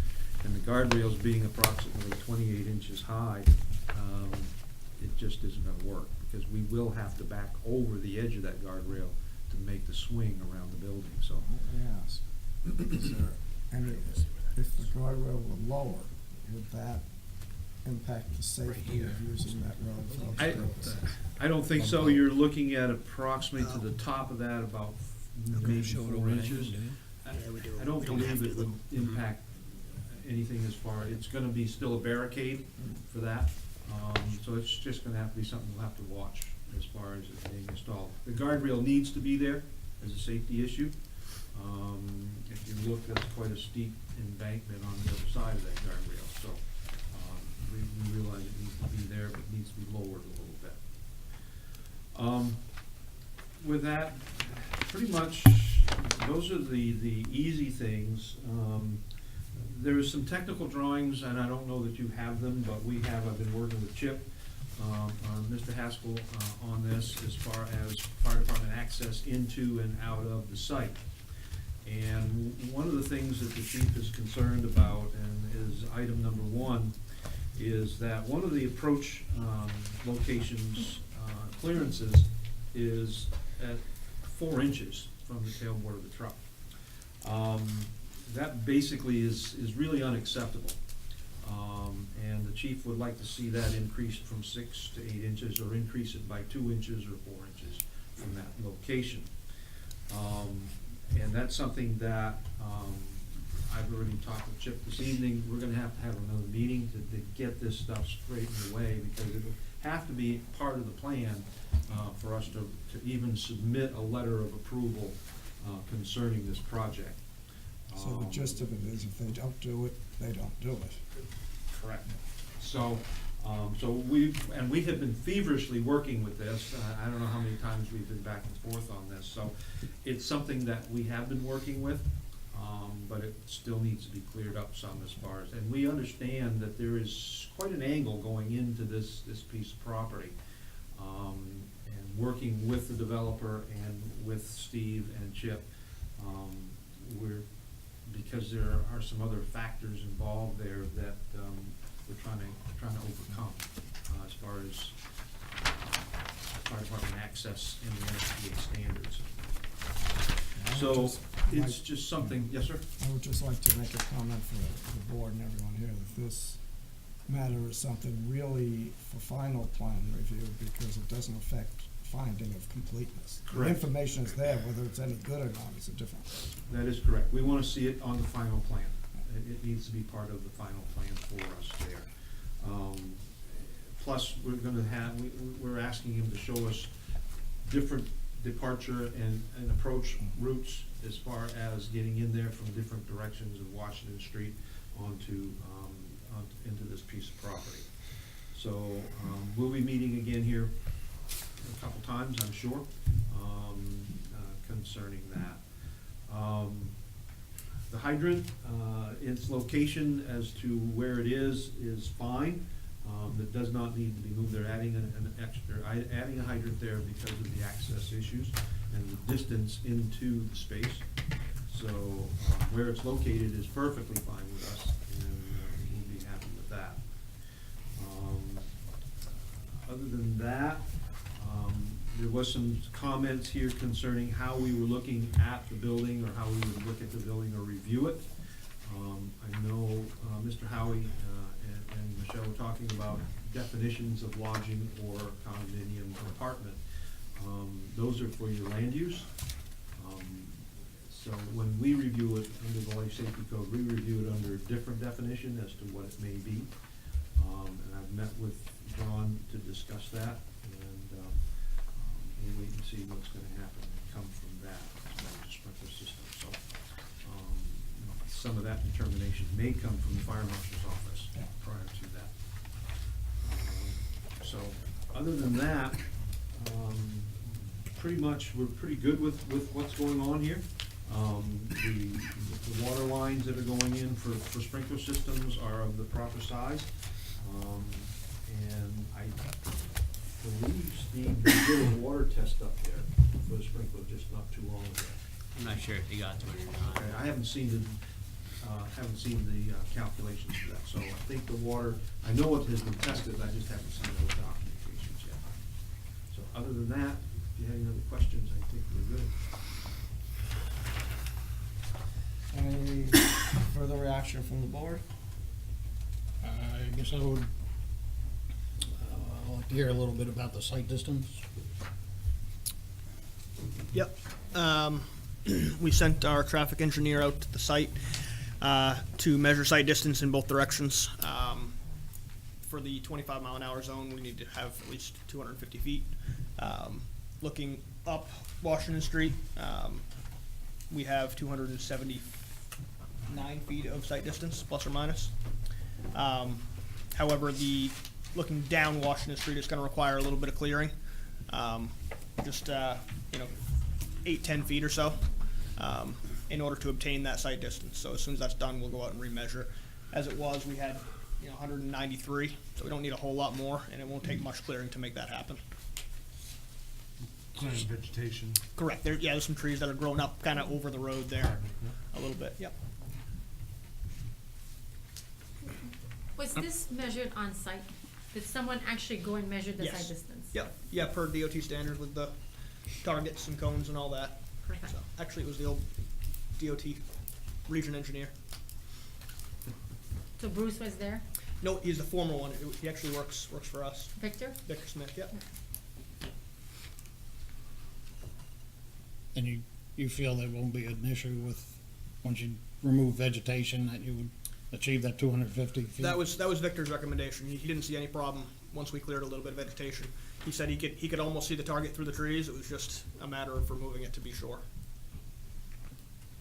and the guardrails being approximately 28 inches high, it just isn't gonna work, because we will have to back over the edge of that guardrail to make the swing around the building, so. Yes. Is there any, if the guardrail were lower, would that impact the safety of using that road for those purposes? I don't think so. You're looking at approximately to the top of that about maybe 4 inches. I don't believe it would impact anything as far, it's gonna be still a barricade for that. So it's just gonna have to be something we'll have to watch as far as it being installed. The guardrail needs to be there as a safety issue. If you look, that's quite a steep embankment on the other side of that guardrail, so, we realize it needs to be there, but it needs to be lowered a little bit. With that, pretty much, those are the easy things. There is some technical drawings, and I don't know that you have them, but we have, I've been working with Chip, Mr. Haskell, on this as far as fire department access into and out of the site. And one of the things that the chief is concerned about, and is item number 1, is that one of the approach locations clearances is at 4 inches from the tailboard of the truck. That basically is really unacceptable. And the chief would like to see that increased from 6 to 8 inches, or increase it by 2 inches or 4 inches from that location. And that's something that I've already talked with Chip this evening. We're gonna have another meeting to get this stuff straightened away, because it'll have to be part of the plan for us to even submit a letter of approval concerning this project. So the gist of it is, if they don't do it, they don't do it. Correct. So, we have been feverishly working with this. I don't know how many times we've been back and forth on this. So it's something that we have been working with, but it still needs to be cleared up some as far as, and we understand that there is quite an angle going into this piece of property. And working with the developer and with Steve and Chip, because there are some other factors involved there that we're trying to overcome as far as fire department access and the NFPA standards. So it's just something, yes, sir? I would just like to make a comment for the board and everyone here, that this matter is something really for final plan review, because it doesn't affect finding of completeness. Correct. The information is there, whether it's any good or not is a different question. That is correct. We want to see it on the final plan. It needs to be part of the final plan for us there. Plus, we're asking him to show us different departure and approach routes as far as getting in there from different directions of Washington Street into this piece of property. So, we'll be meeting again here a couple times, I'm sure, concerning that. The hydrant, its location as to where it is fine. It does not need to be moved. They're adding adding a hydrant there because of the access issues and the distance into the space. So where it's located is perfectly fine with us, and we'll be happy with that. Other than that, there was some comments here concerning how we were looking at the building, or how we would look at the building or review it. I know Mr. Howie and Michelle were talking about definitions of lodging or condominium or apartment. Those are for your land use. So when we review it under the Life Safety Code, we review it under a different definition as to what it may be. And I've met with John to discuss that, and we'll wait and see what's gonna happen and come from that as far as the sprinkler system. So, some of that determination may come from the fire marshal's office Yeah. prior to that. So, other than that, pretty much, we're pretty good with what's going on here. The water lines that are going in for sprinkler systems are of the proper size. And I believe, Steve, they did a water test up there for the sprinkler just not too long ago. I'm not sure if you got to it or not. Okay, I haven't seen the calculations for that, so I think the water, I know it has been tested, I just haven't seen those documentations yet. So other than that, if you have any other questions, I think we're good. Any further reaction from the board? I guess I would like to hear a little bit about the site distance. Yep. We sent our traffic engineer out to the site to measure site distance in both directions. For the 25-mile-an-hour zone, we need to have at least 250 feet. Looking up Washington Street, we have 279 feet of site distance, plus or minus. However, looking down Washington Street is going to require a little bit of clearing, just 8-10 feet or so, in order to obtain that site distance. So as soon as that's done, we'll go out and remeasure it. As it was, we had 193, so we don't need a whole lot more, and it won't take much clearing to make that happen. Plant vegetation. Correct. There's some trees that are growing up kind of over the road there a little bit. Yep. Was this measured on site? Did someone actually go and measure the Yes. site distance? Yep. Yeah, per DOT standards with the targets and cones and all that. Perfect. So actually, it was the old DOT region engineer. So Bruce was there? No, he's the former one. He actually works for us. Victor? Victor Smith. Yep. And you feel there won't be an issue with, once you remove vegetation, that you would achieve that 250 feet? That was Victor's recommendation. He didn't see any problem once we cleared a little bit of vegetation. He said he could almost see the target through the trees. It was just a matter of removing it to be sure.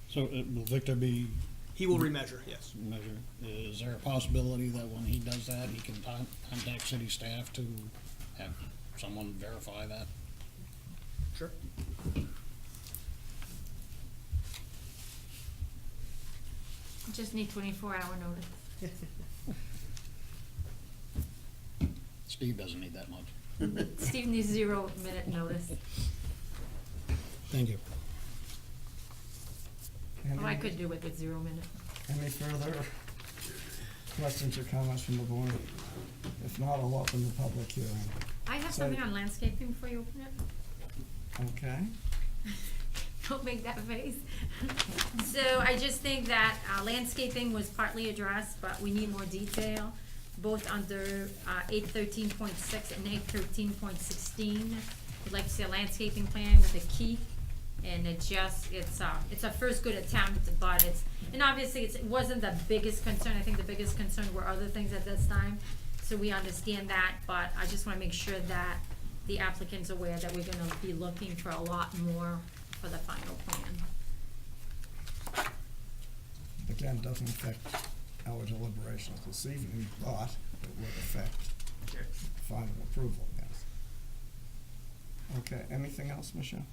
So will Victor be He will remeasure. Yes. measured? Is there a possibility that when he does that, he can contact city staff to have someone verify that? Sure. Just need 24-hour notice. Steve doesn't need that much. Steve needs 0-minute notice. Thank you. Oh, I could do it with 0 minute. Any further questions or comments from the board? If not, I'll open the public hearing. I have So- something on landscaping before you open it. Okay. Don't make that face. So I just think that landscaping was partly addressed, but we need more detail, both under 813.6 and 813.16. We'd like to see a landscaping plan with a key, and it's a first good attempt, but and obviously it wasn't the biggest concern. I think the biggest concern were other things at this time, so we understand that, but I just wanna make sure that the applicant's aware that we're gonna be looking for a lot more for the final plan. Again, doesn't affect our deliberations this evening, but it would affect final approval, yes. Okay, anything else, Michelle?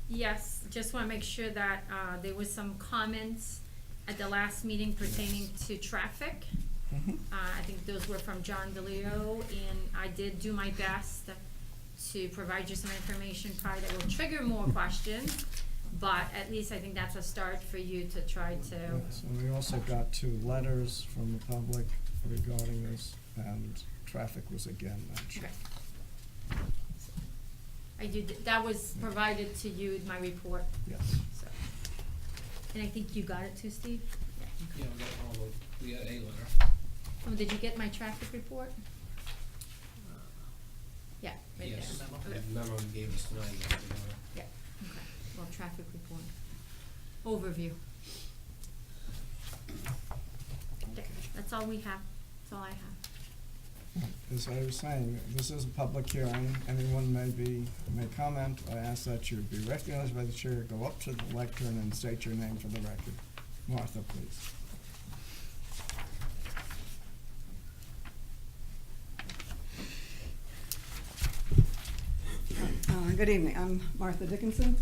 Yes, just wanna make sure that, there was some comments at the last meeting pertaining to traffic. I think those were from John DeLeo, and I did do my best to provide you some information prior that will trigger more questions, but at least I think that's a start for you to try to. Yes, and we also got 2 letters from the public regarding this, and traffic was again mentioned. Okay. I did, that was provided to you in my report, Yes. so. And I think you got it too, Steve? Yeah. Yeah, we got a letter. Oh, did you get my traffic report? Yeah, right there. Yes, Okay. the memo you gave us tonight, we got the letter. Yeah, okay, well, traffic report, overview. Okay, that's all we have, that's all I have. As I was saying, this is a public hearing. Anyone may comment. I ask that you be recognized by the chair, go up to the lectern and state your name for the record. Martha, please. Good evening. I'm Martha Dickinson,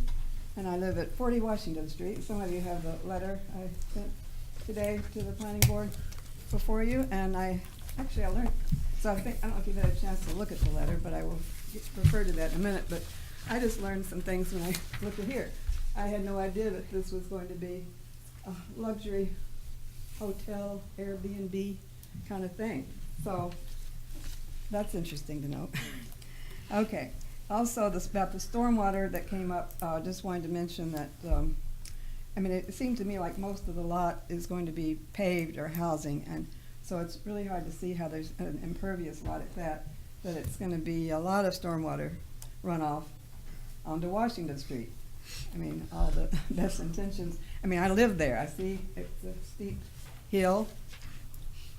and I live at 40 Washington Street. Some of you have the letter I sent today to the planning board before you, and I learned, so I don't know if you've had a chance to look at the letter, but I will refer to that in a minute, but I just learned some things when I looked at here. I had no idea that this was going to be a luxury hotel, Airbnb kind of thing. So that's interesting to know. Okay. Also, about the stormwater that came up, just wanted to mention that, it seemed to me like most of the lot is going to be paved or housing, and so it's really hard to see how there's an impervious lot at that it's going to be a lot of stormwater runoff onto Washington Street. All the best intentions. I live there. I see it's a steep hill,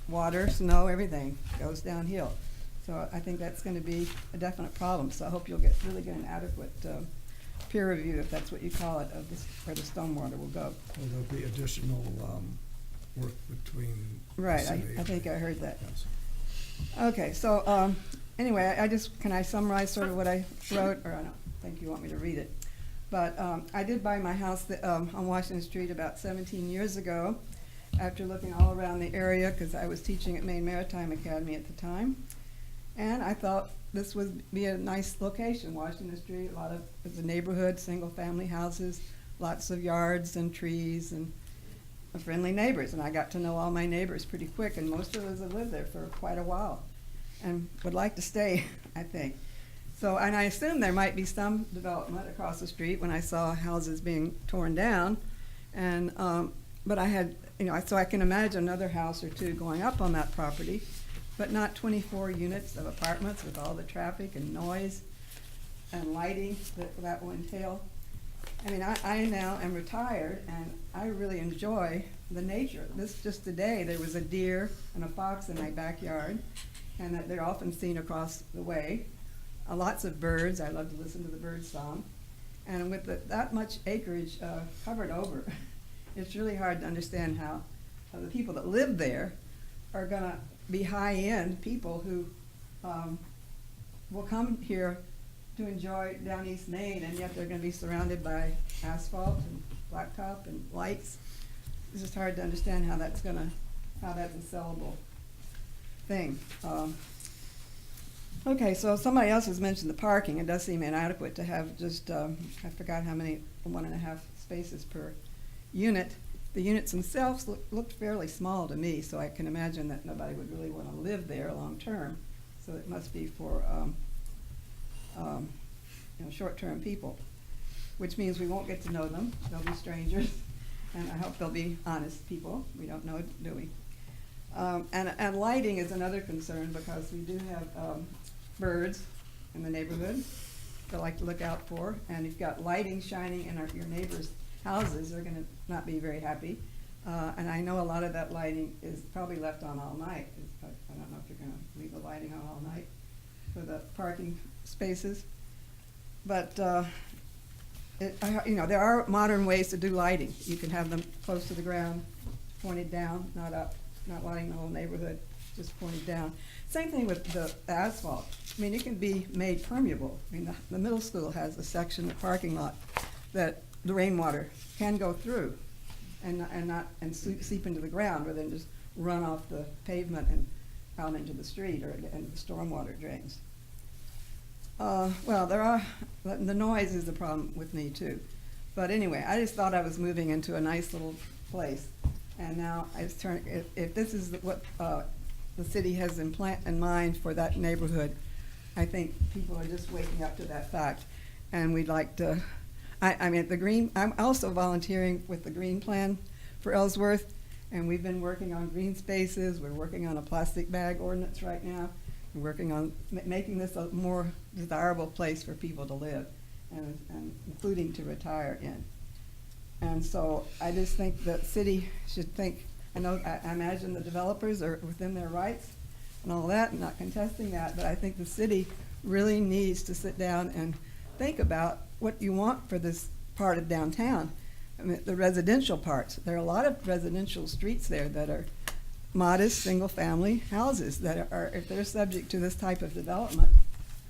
water, snow, everything goes downhill. So I think that's going to be a definite problem. So I hope you'll really get an adequate peer review, if that's what you call it, of this, where the stormwater will go. Will there be additional work between the Right, city I think I heard that. Yes. Okay, so anyway, can I summarize sort of what I wrote, or I don't think you want me to read it. But I did buy my house on Washington Street about 17 years ago, after looking all around the area, because I was teaching at Maine Maritime Academy at the time. And I thought this would be a nice location, Washington Street, it's a neighborhood, single-family houses, lots of yards and trees and friendly neighbors. And I got to know all my neighbors pretty quick, and most of us have lived there for quite a while and would like to stay, I think. So, and I assumed there might be some development across the street when I saw houses being torn down. And, but I had, so I can imagine another house or two going up on that property, but not 24 units of apartments with all the traffic and noise and lighting that will entail. I now am retired, and I really enjoy the nature. Just today, there was a deer and a fox in my backyard, and that they're often seen across the way. Lots of birds. I love to listen to the bird song. And with that much acreage covered over, it's really hard to understand how the people that live there are going to be high-end people who will come here to enjoy down East Main, and yet they're going to be surrounded by asphalt and blacktop and lights. It's just hard to understand how that's a sellable thing. Okay, so somebody else has mentioned the parking. It does seem inadequate to have just, I forgot how many, 1.5 spaces per unit. The units themselves looked fairly small to me, so I can imagine that nobody would really want to live there long-term. So it must be for short-term people, which means we won't get to know them. They'll be strangers, and I hope they'll be honest people. We don't know, do we? And lighting is another concern, because we do have birds in the neighborhood that I like to look out for, and you've got lighting shining in your neighbors' houses. They're going to not be very happy. And I know a lot of that lighting is probably left on all night. I don't know if you're going to leave the lighting on all night for the parking spaces. But there are modern ways to do lighting. You can have them close to the ground, pointed down, not up, not lighting the whole neighborhood, just pointed down. Same thing with the asphalt. It can be made permeable. The middle school has a section, the parking lot, that the rainwater can go through and seep into the ground, rather than just run off the pavement and out into the street or into the stormwater drains. The noise is the problem with me too. But anyway, I just thought I was moving into a nice little place. And now if this is what the city has in mind for that neighborhood, I think people are just waking up to that fact. And we'd like to, I'm also volunteering with the Green Plan for Ellsworth, and we've been working on green spaces. We're working on a plastic bag ordinance right now. We're working on making this a more desirable place for people to live, and including to retire in. And so I just think the city should think, I imagine the developers are within their rights and all that, and not contesting that, but I think the city really needs to sit down and think about what you want for this part of downtown. I mean, the residential parts, there are a lot of residential streets there that are modest, single-family houses that are, if they're subject to this type of development,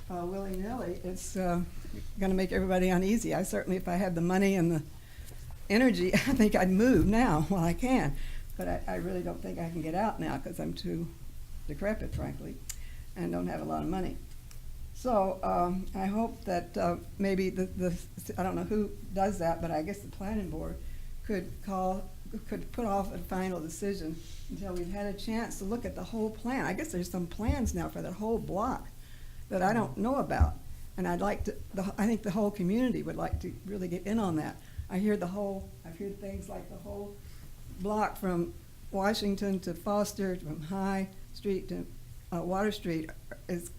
willy-nilly, it's gonna make everybody uneasy. I certainly, if I had the money and the energy, I think I'd move now while I can. But I really don't think I can get out now because I'm too decrepit, frankly, and don't have a lot of money. So I hope that maybe I don't know who does that, but I guess the planning board could put off a final decision until we've had a chance to look at the whole plan. I guess there's some plans now for that whole block that I don't know about. And I'd like to, I think the whole community would like to really get in on that. I've heard things like the whole block from Washington to Foster, from High Street to Water Street is,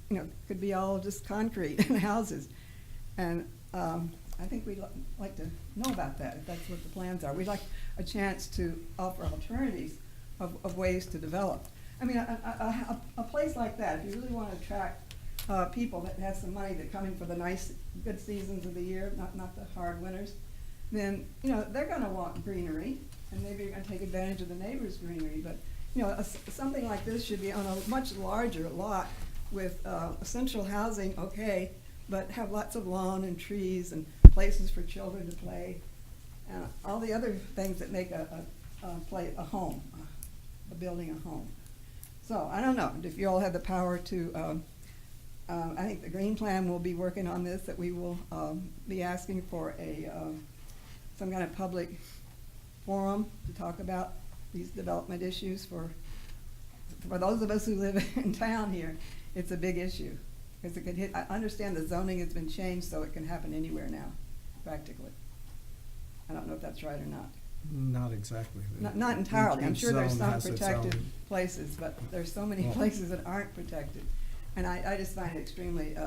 could be all just concrete and houses. And I think we'd like to know about that, if that's what the plans are. We'd like a chance to offer alternatives of ways to develop. I mean, a place like that, if you really want to attract people that have some money that come in for the nice, good seasons of the year, not the hard winters, then, they're gonna want greenery, and maybe you're gonna take advantage of the neighbor's greenery, but, something like this should be on a much larger lot with essential housing, okay, but have lots of lawn and trees and places for children to play, and all the other things that make a home, a building a home. So, I don't know, if you all have the power to, I think the Green Plan will be working on this, that we will be asking for some kind of public forum to talk about these development issues for those of us who live in town here. It's a big issue, because it could hit, I understand the zoning has been changed so it can happen anywhere now, practically. I don't know if that's right or not. Not exactly. Not entirely, I'm Each sure there's zone some has its protected own- places, but there's so many Well- places that aren't protected. And I just find it extremely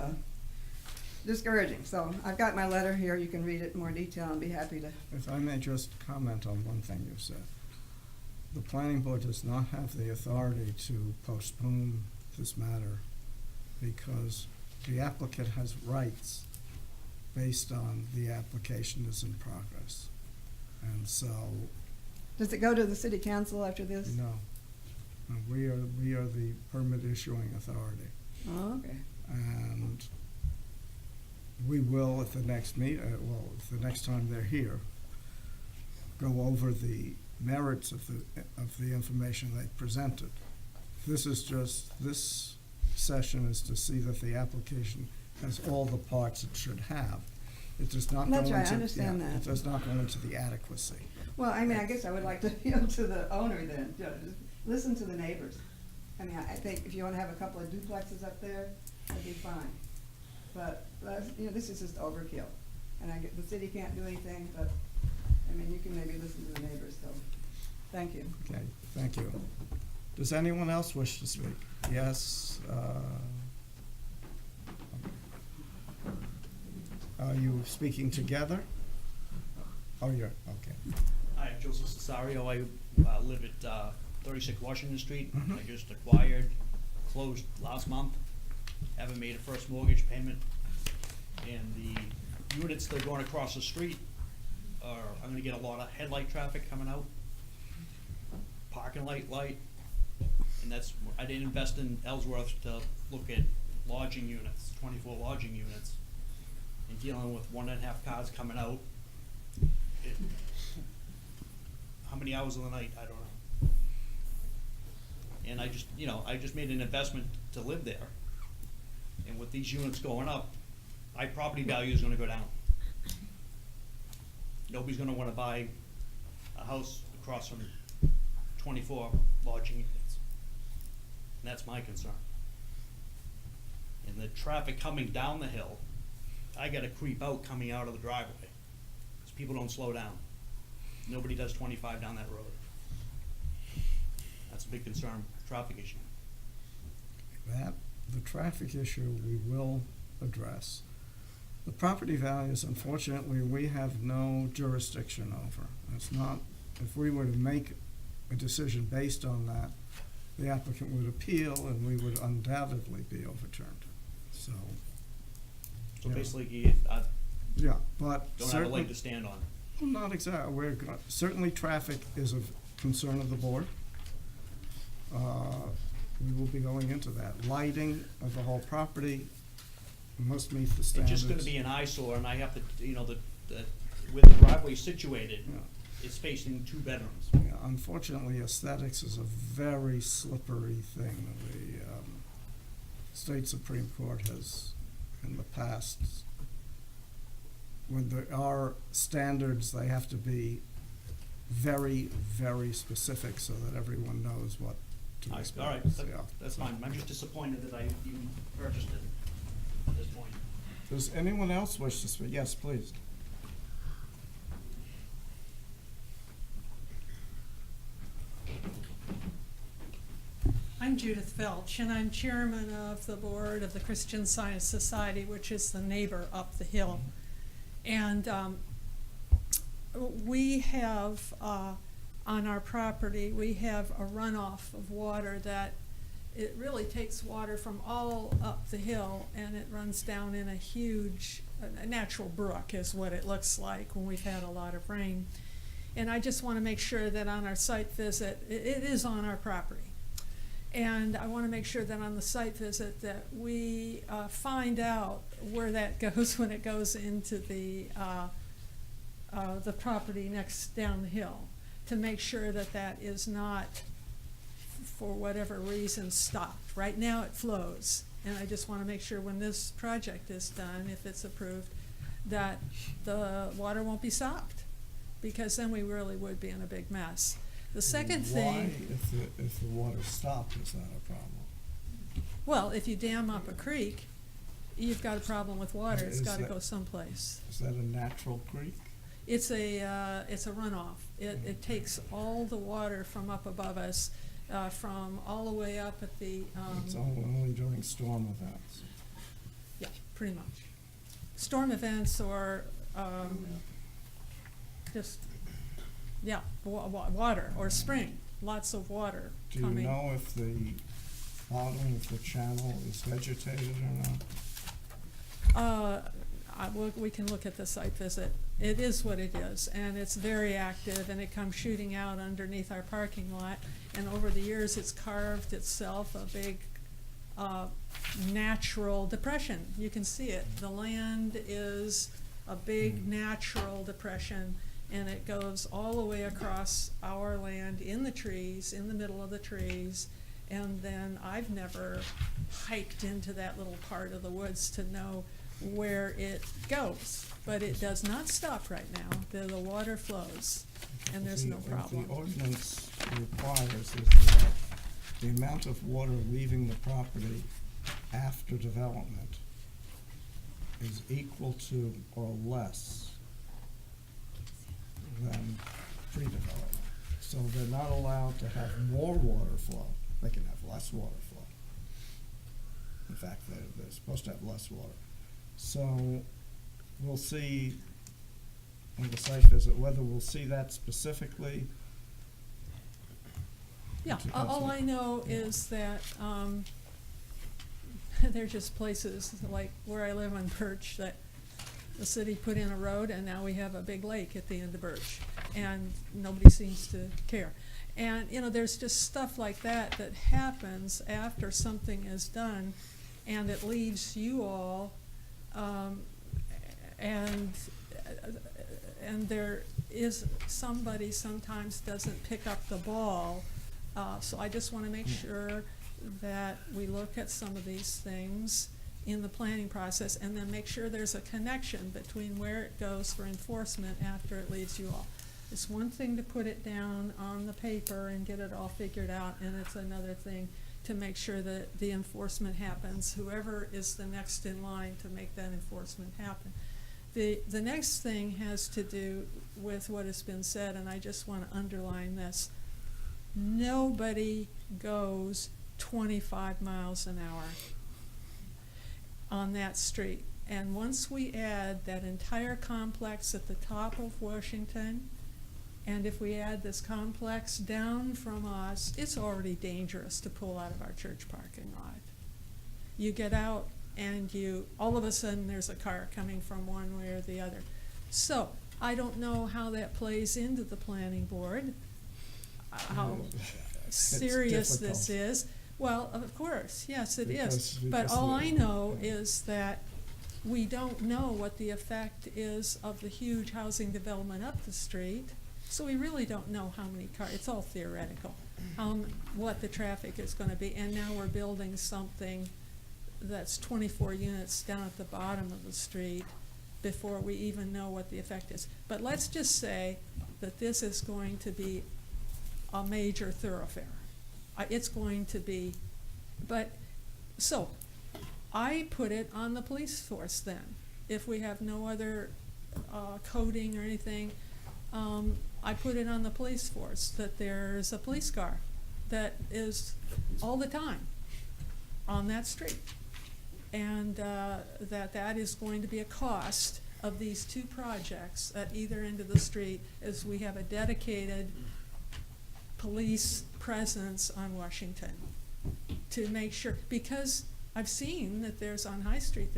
discouraging. So I've got my letter here, you can read it in more detail and be happy to. If I may just comment on one thing you said. The planning board does not have the authority to postpone this matter because the applicant has rights based on the application is in progress. And so, Does it go to the city council after this? no. We are the permit issuing authority. Oh, okay. And we will at the next the next time they're here, go over the merits of the information they presented. This session is to see that the application has all the parts it should have. It does not go That's into. right, I understand yeah, that. It does not go into the adequacy. Well, I mean, I guess I would like to appeal to the owner then, just listen to the neighbors. I mean, I think if you wanna have a couple of duplexes up there, that'd be fine. But, this is just overkill. And the city can't do anything, but, I mean, you can maybe listen to the neighbors, so, thank you. Okay, thank you. Does anyone else wish to speak? Yes, are you speaking together? Oh, you're, okay. Hi, I'm Joseph Cesario. I live at 36 Washington Street. I just acquired, closed last month. Haven't made a first mortgage payment. And the units that are going across the street I'm gonna get a lot of headlight traffic coming out. Parking light. And I didn't invest in Ellsworth to look at lodging units, 24 lodging units. And dealing with 1.5 cars coming out. How many hours of the night, I don't know. And I just made an investment to live there. And with these units going up, my property value is gonna go down. Nobody's gonna wanna buy a house across from 24 lodging units. And that's my concern. And the traffic coming down the hill, I gotta creep out coming out of the driveway, because people don't slow down. Nobody does 25 down that road. That's a big concern, traffic issue. The traffic issue we will address. The property values, unfortunately, we have no jurisdiction over. It's not, if we were to make a decision based on that, the applicant would appeal, and we would undoubtedly be overturned. So, So Yeah. basically, you yeah, but don't have a certainly, leg to stand on. not exactly, certainly traffic is of concern of the board. We will be going into that. Lighting of the whole property must meet the It's standards. just gonna be an eyesore, and I have to, you know, where the driveway's situated, Yeah. it's facing 2 bedrooms. Yeah, unfortunately, aesthetics is a very slippery thing. The state Supreme Court has, in the past, when there are standards, they have to be very, very specific so that everyone knows what to All right, expect. Yeah. that's fine. I'm just disappointed that I even purchased it at this point. Does anyone else wish to speak? Yes, please. I'm Judith Felch, and I'm chairman of the board of the Christian Science Society, which is the neighbor up the hill. And we have, on our property, we have a runoff of water that it really takes water from all up the hill, and it runs down in a huge, a natural brook is what it looks like when we've had a lot of rain. And I just want to make sure that on our site visit, it is on our property. And I want to make sure that on the site visit that we find out where that goes when it goes into the property next down the hill, to make sure that that is not, for whatever reason, stopped. Right now it flows, and I just want to make sure when this project is done, if it's approved, that the water won't be stopped, because then we really would be in a big mess. The second thing. Why, if the water stopped, is that a problem? Well, if you dam up a creek, you've got a problem with water. It's Is got to that- go someplace. Is that a natural creek? It's a runoff. It takes all the water from up above us, from all the way up at the, It's only during storm events. yeah, pretty much. Storm events or, just, yeah, water or spring, lots of water Do you coming. know if the bottom of the channel is vegetated or not? We can look at the site visit. It is what it is, and it's very active, and it comes shooting out underneath our parking lot. And over the years, it's carved itself a big natural depression. You can see it. The land is a big natural depression, and it goes all the way across our land in the trees, in the middle of the trees. And then I've never hiked into that little part of the woods to know where it goes, but it does not stop right now. The water flows, and there's no problem. The ordinance requires is that the amount of water leaving the property after development is equal to or less than pre-development. So they're not allowed to have more water flow. They can have less water flow. In fact, they're supposed to have less water. So we'll see on the site visit whether we'll see that specifically. Yeah, all I know is that, they're just places like where I live on Birch that the city put in a road, and now we have a big lake at the end of Birch, and nobody seems to care. And, you know, there's just stuff like that that happens after something is done, and it leaves you all, and there is, somebody sometimes doesn't pick up the ball. So I just want to make sure that we look at some of these things in the planning process, and then make sure there's a connection between where it goes for enforcement after it leaves you all. It's one thing to put it down on the paper and get it all figured out, and it's another thing to make sure that the enforcement happens, whoever is the next in line to make that enforcement happen. The next thing has to do with what has been said, and I just want to underline this. Nobody goes 25 miles an hour on that street. And once we add that entire complex at the top of Washington And if we add this complex down from us, it's already dangerous to pull out of our church parking lot. You get out and all of a sudden there's a car coming from one way or the other. So, I don't know how that plays into the planning board, how serious this difficult. is. Well, of course, yes, it is. But Because all I know yeah. is that we don't know what the effect is of the huge housing development up the street. So we really don't know how many cars, it's all theoretical, what the traffic is gonna be. And now we're building something that's 24 units down at the bottom of the street before we even know what the effect is. But let's just say that this is going to be a major thoroughfare. It's going to be, so I put it on the police force then. If we have no other coding or anything, I put it on the police force that there's a police car that is all the time on that street. And that is going to be a cost of these two projects at either end of the street, as we have a dedicated police presence on Washington to make sure, because I've seen that there's on High Street,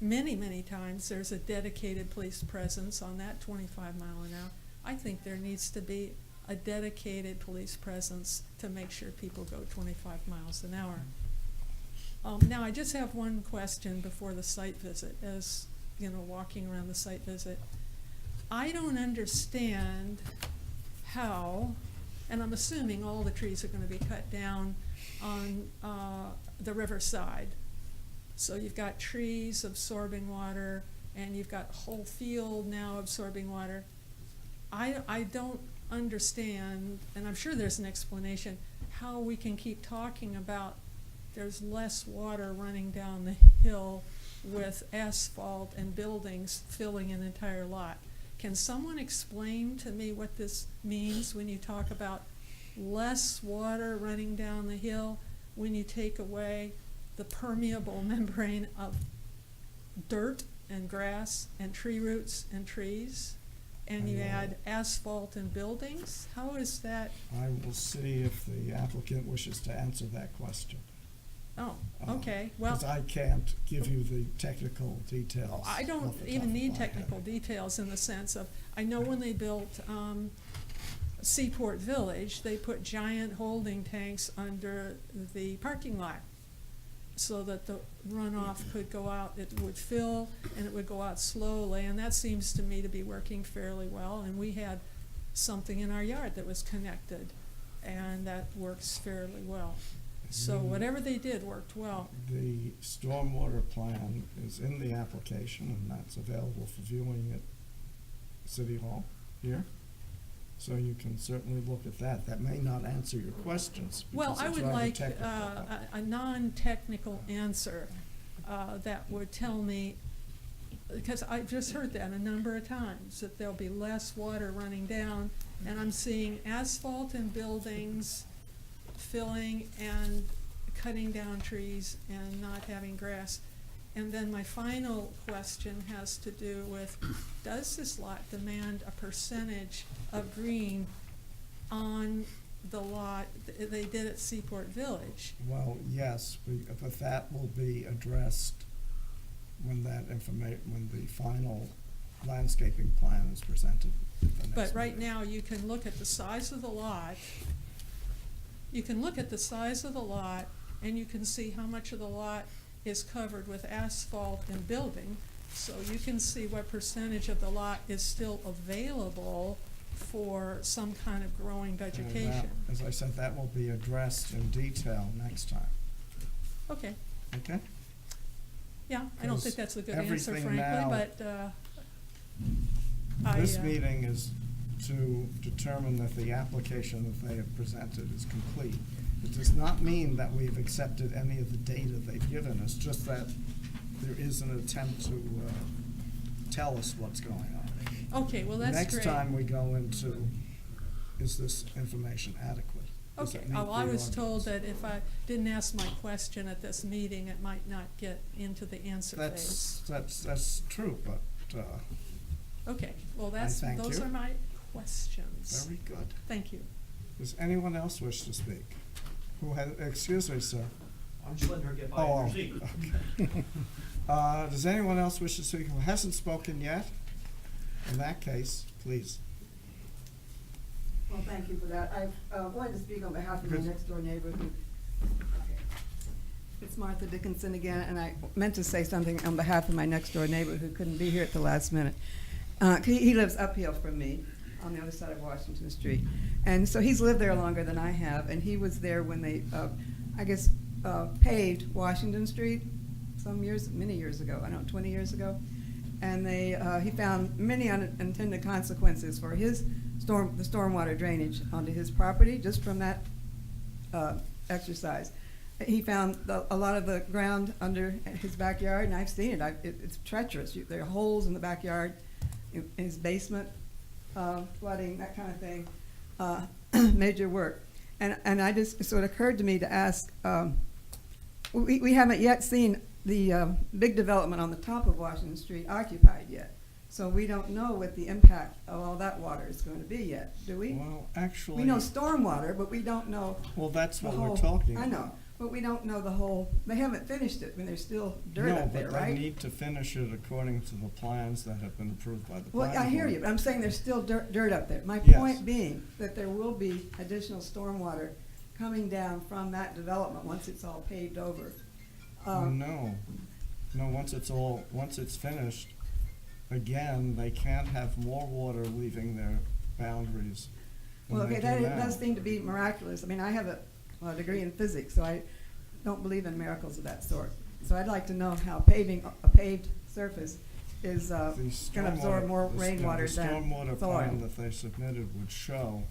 many times there's a dedicated police presence on that 25 mile an hour. I think there needs to be a dedicated police presence to make sure people go 25 miles an hour. Now, I just have one question before the site visit, as, walking around the site visit. I don't understand how, and I'm assuming all the trees are gonna be cut down on the riverside. So you've got trees absorbing water, and you've got a whole field now absorbing water. I don't understand, and I'm sure there's an explanation, how we can keep talking about there's less water running down the hill with asphalt and buildings filling an entire lot. Can someone explain to me what this means when you talk about less water running down the hill when you take away the permeable membrane of dirt and grass and tree roots and trees, and you add asphalt and buildings? How is that? I will see if the applicant wishes to answer that question. Oh, okay, well. Because I can't give you the technical details. I don't off the top even of need my technical head. details in the sense of, I know when they built Seaport Village, they put giant holding tanks under the parking lot so that the runoff could go out, it would fill, and it would go out slowly, and that seems to me to be working fairly well. And we had something in our yard that was connected, and that works fairly well. So whatever they did worked well. The stormwater plan is in the application, and that's available for viewing at City Hall here. So you can certainly look at that. That may not answer your questions, Well, because I it's would rather like technical. a non-technical answer that would tell me, because I've just heard that a number of times, that there'll be less water running down, and I'm seeing asphalt and buildings filling and cutting down trees and not having grass. And then my final question has to do with, does this lot demand a percentage of green on the lot they did at Seaport Village? Well, yes, but that will be addressed when when the final landscaping plan is presented at the next But right meeting. now, you can look at the size of the lot. You can look at the size of the lot, and you can see how much of the lot is covered with asphalt and building. So you can see what percentage of the lot is still available for some kind of growing And that, vegetation. as I said, that will be addressed in detail next time, Okay, okay? yeah, I don't think that's a good answer, Everything frankly, now- but, This meeting is to determine that the application that they have presented is complete. It does not mean that we've accepted any of the data they've given us, just that there is an attempt to tell us what's going on. okay, well, that's great. Next time we go into, is this information adequate? Does it Okay, meet oh, I the was told ordinance? that if I didn't ask my question at this meeting, it might not get into the answer phase. That's true, but, Okay, well, thank those you. are my questions. Very good. Thank you. Does anyone else wish to speak? Who has, excuse me, sir. I'm just letting her get by Oh, her seat. okay. Does anyone else wish to speak who hasn't spoken yet? In that case, please. Well, thank you for that. I wanted to speak on behalf of my Good. next door neighbor who, it's Martha Dickinson again, and I meant to say something on behalf of my next door neighbor who couldn't be here at the last minute. He lives uphill from me on the other side of Washington Street. And so he's lived there longer than I have, and he was there when they, paved Washington Street many years ago, 20 years ago. And he found many unintended consequences for the stormwater drainage onto his property just from that exercise. He found a lot of the ground under his backyard, and I've seen it. It's treacherous. There are holes in the backyard, in his basement, flooding, that kind of thing. Major work. And I just, it sort of occurred to me to ask, we haven't yet seen the big development on the top of Washington Street occupied yet. So we don't know what the impact of all that water is going to be yet, do we? Well, actually. We know stormwater, but we don't know Well, that's the what whole. we're talking about. I know, but we don't know the whole, they haven't finished it, I mean, there's still dirt up there, No, but they right? need to finish it according to the plans that have been approved by the Well, planning I hear board. you, but I'm saying there's still dirt up there. My Yes. point being that there will be additional stormwater coming down from that development once it's all paved over. No, once it's finished, again, they can't have more water leaving their boundaries Well, than okay, they that do it does now. seem to be miraculous. I mean, I have a degree in physics, so I don't believe in miracles of that sort. So I'd like to know how a paved surface is The gonna absorb stormwater- more the rainwater The than stormwater soil. plan that they submitted would show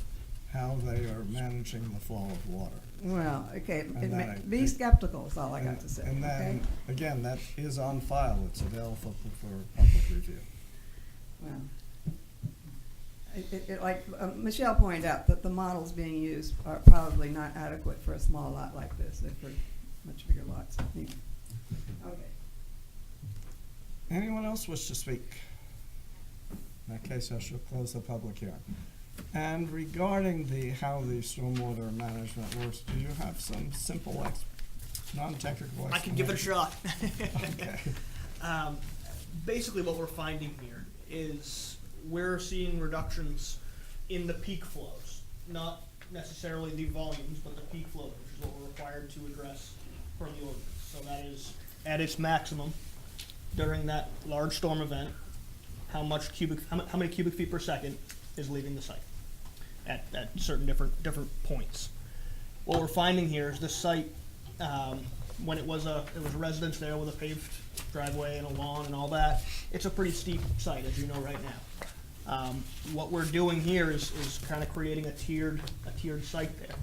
how they are managing the flow of water. Well, okay, And be skeptical is all I got And- to say, And okay? then, again, that is on file, it's available for public review. Well, like Michelle pointed out, that the models being used are probably not adequate for a small lot like this, they're for much bigger lots. Anyway. Okay. Anyone else wish to speak? In that case, I shall close the public hearing. And regarding how the stormwater management works, do you have some simple non-technical explanation? I can give it a shot. Okay. Basically what we're finding here is we're seeing reductions in the peak flows, not necessarily the volumes, but the peak flows, which is what we're required to address per the ordinance. So that is at its maximum during that large storm event, how many cubic feet per second is leaving the site at certain different points. What we're finding here is this site, when it was a residence there with a paved driveway and a lawn and all that, it's a pretty steep site, as you know right now. What we're doing here is kind of creating a tiered site there.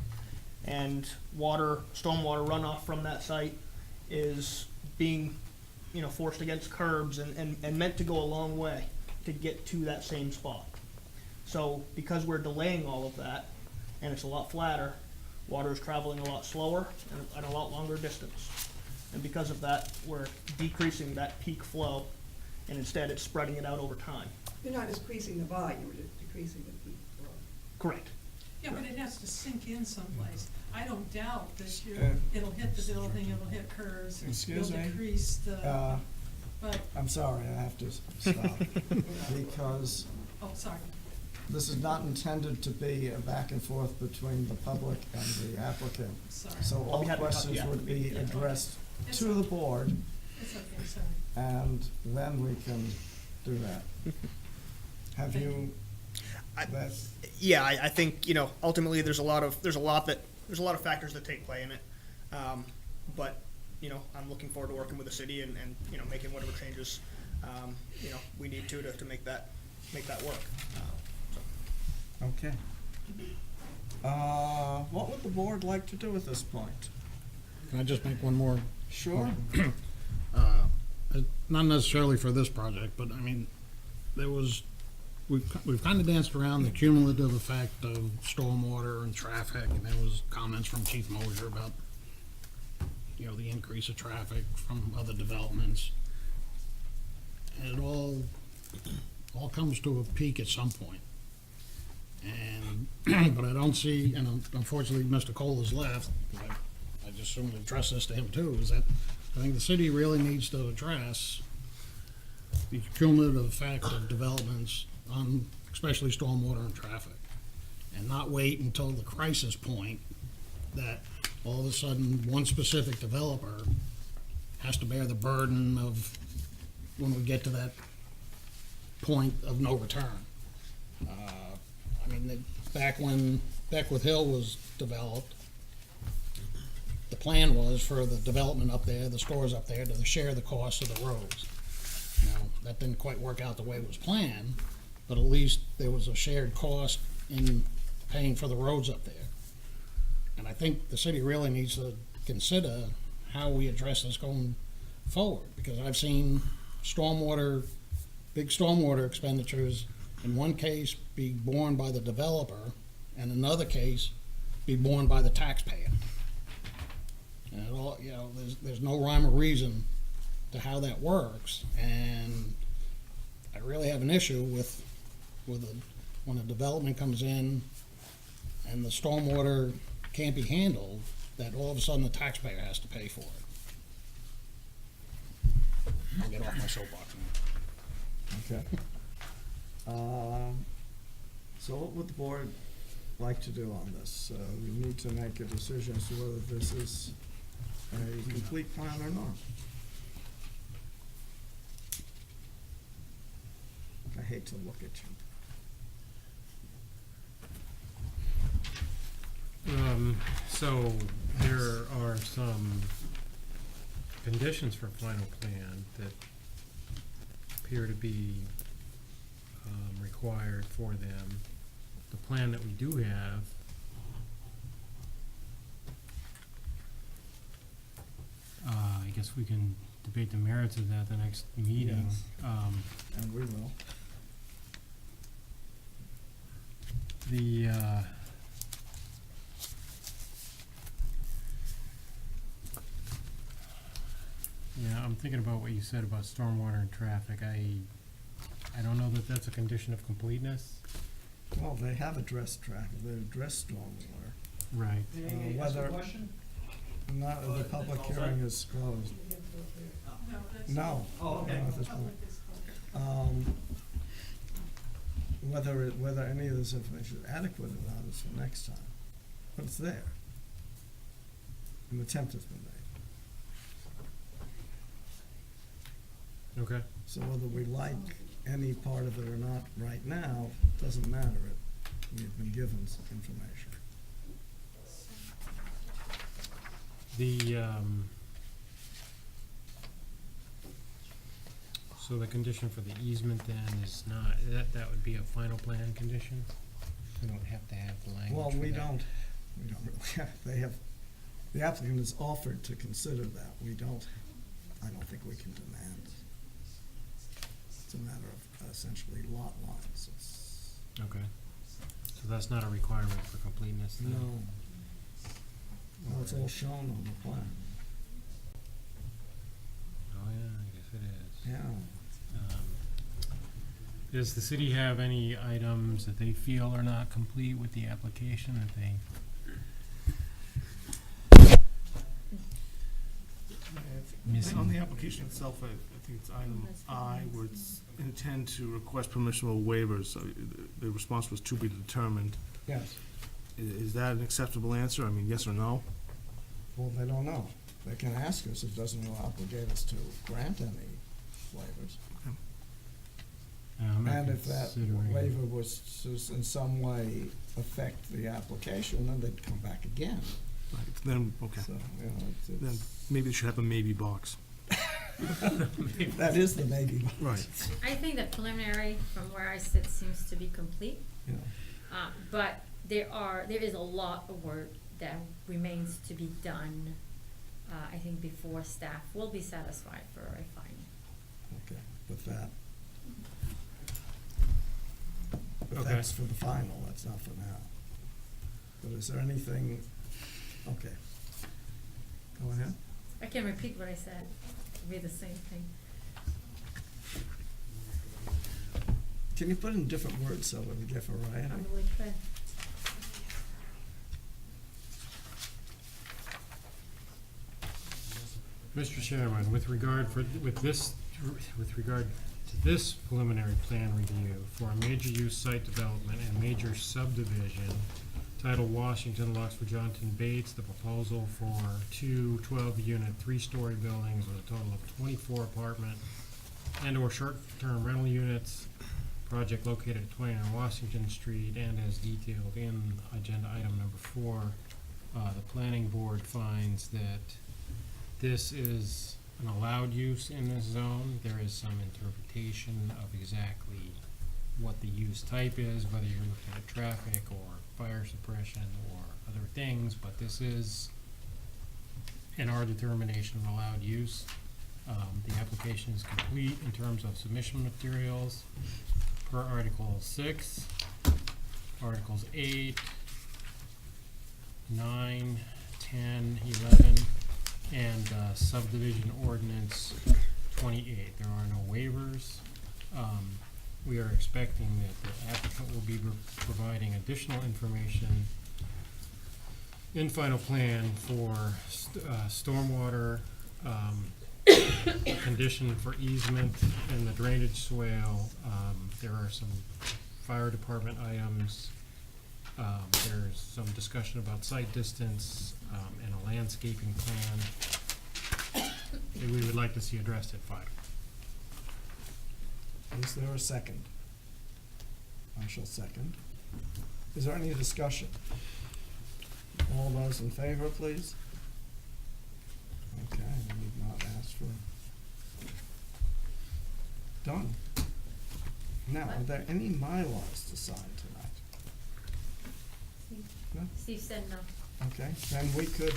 And stormwater runoff from that site is being, forced against curbs and meant to go a long way to get to that same spot. So because we're delaying all of that, and it's a lot flatter, water is traveling a lot slower and at a lot longer distance. And because of that, we're decreasing that peak flow, and instead it's spreading it out over time. You're not decreasing the volume, you're just decreasing the peak flow. Correct. Yeah, but it has to sink in someplace. I don't doubt that Uh, it'll hit the building, it'll hit curves, Excuse it'll me? decrease the, but, I'm sorry, I have to stop, because oh, sorry. this is not intended to be a back and forth between the public and the applicant. Sorry. So I'll all be happy to talk to questions you would after the be meeting. addressed It's to the board, It's okay, sorry. and then we can do that. Have Thank you, I- that's, Yeah, I think ultimately there's a lot of factors that take play in it, but I'm looking forward to working with the city and making whatever changes we need to make that work. okay. What would the board like to do at this point? Can I just make one more? Sure. Not necessarily for this project, but I mean, we've kind of danced around the cumulative effect of stormwater and traffic, and there was comments from Chief Mosier about, the increase of traffic from other developments. And it all comes to a peak at some point. And, but I don't see, and unfortunately, Mr. Cole has left, I just assume to address this to him too, is that I think the city really needs to address the cumulative effect of developments on especially stormwater and traffic, and not wait until the crisis point that all of a sudden one specific developer has to bear the burden of when we get to that point of no return. I mean, back when Beckwith Hill was developed, the plan was for the development up there, the stores up there, to share the cost of the roads. Now, that didn't quite work out the way it was planned, but at least there was a shared cost in paying for the roads up there. And I think the city really needs to consider how we address this going forward, because I've seen big stormwater expenditures in one case be borne by the developer, and another case be borne by the taxpayer. And it all, you know, there's no rhyme or reason to how that works, and I really have an issue with when a development comes in and the stormwater can't be handled, that all of a sudden the taxpayer has to pay for it. I'll get off my soapbox now. Okay. So what would the board like to do on this? We need to make a decision as to whether this is a complete plan or not. I hate to look at you. So there are some conditions for final plan that appear to be required for them. The plan that we do have I guess we can debate the merits of that at the next meeting. Yes. And we will. Yeah, I'm thinking about what you said about stormwater and traffic. I don't know that that's a condition of completeness. Well, they have addressed traffic, they've addressed stormwater. Right. Whether, not, the public hearing is closed. No. Oh, okay. Not at this point. Whether any of this information is adequate or not is for next time, but it's there. An attempt has been made. Okay. So whether we like any part of it or not right now, doesn't matter. We've been given some information. So the condition for the easement then is not, that would be a final plan condition? We don't have to have the language Well, for we that. don't really the applicant has offered to consider that. I don't think we can demand. It's a matter of essentially lot lines. Okay. So that's not a requirement for completeness then? No. Well, it's all shown on the plan. Oh, yeah, I guess it is. Yeah. Does the city have any items that they feel are not complete with the application that they? On the application itself, I think it's item I, where it's intend to request permissible waivers. So the response was to be determined. Yes. Is that an acceptable answer? I mean, yes or no? Well, they don't know. They can ask us. It doesn't obligate us to grant any waivers. I'm not And if that considering- waiver was to in some way affect the application, then they'd come back again. Right, then, okay. So, you know, Then maybe it should have a maybe box. that is the maybe. box. Right. I think the preliminary, from where I sit, seems to be complete. Yeah. But there is a lot of work that remains to be done, I think, before staff will be satisfied for a final. Okay, with that. But Okay. that's for the final, that's not for now. But is there anything, okay. Go ahead. I can repeat what I said, it'll be the same thing. Can you put in different words so that we get variety? Probably could. Mr. Chairman, with regard to this preliminary plan review for a major use site development and major subdivision titled Washington, Luxford, Johnson, Bates, the proposal for two 12-unit, three-story buildings with a total of 24 apartment and/or short-term rental units, project located at 29 Washington Street, and as detailed in agenda item number 4, the planning board finds that this is an allowed use in this zone. There is some interpretation of exactly what the use type is, whether you're looking at traffic or fire suppression or other things, but this is, in our determination, an allowed use. The application is complete in terms of submission materials per Article 6, Articles 8, 9, 10, 11, and subdivision ordinance 28. There are no waivers. We are expecting that the applicant will be providing additional information in final plan for stormwater, condition for easement and the drainage swale. There are some fire department items. There's some discussion about site distance and a landscaping plan that we would like to see addressed at final. Is there a second? I shall second. Is there any discussion? All those in favor, please? Okay, I need not ask for. Done. Now, are there any MyLars to sign tonight? No? Steve said no. Okay, then we could,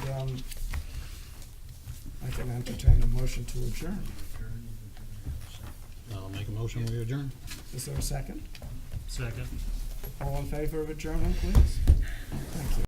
I can entertain a motion to adjourn. I'll make a motion, we adjourn. Is there a second? Second. All in favor of adjournment, please? Thank you.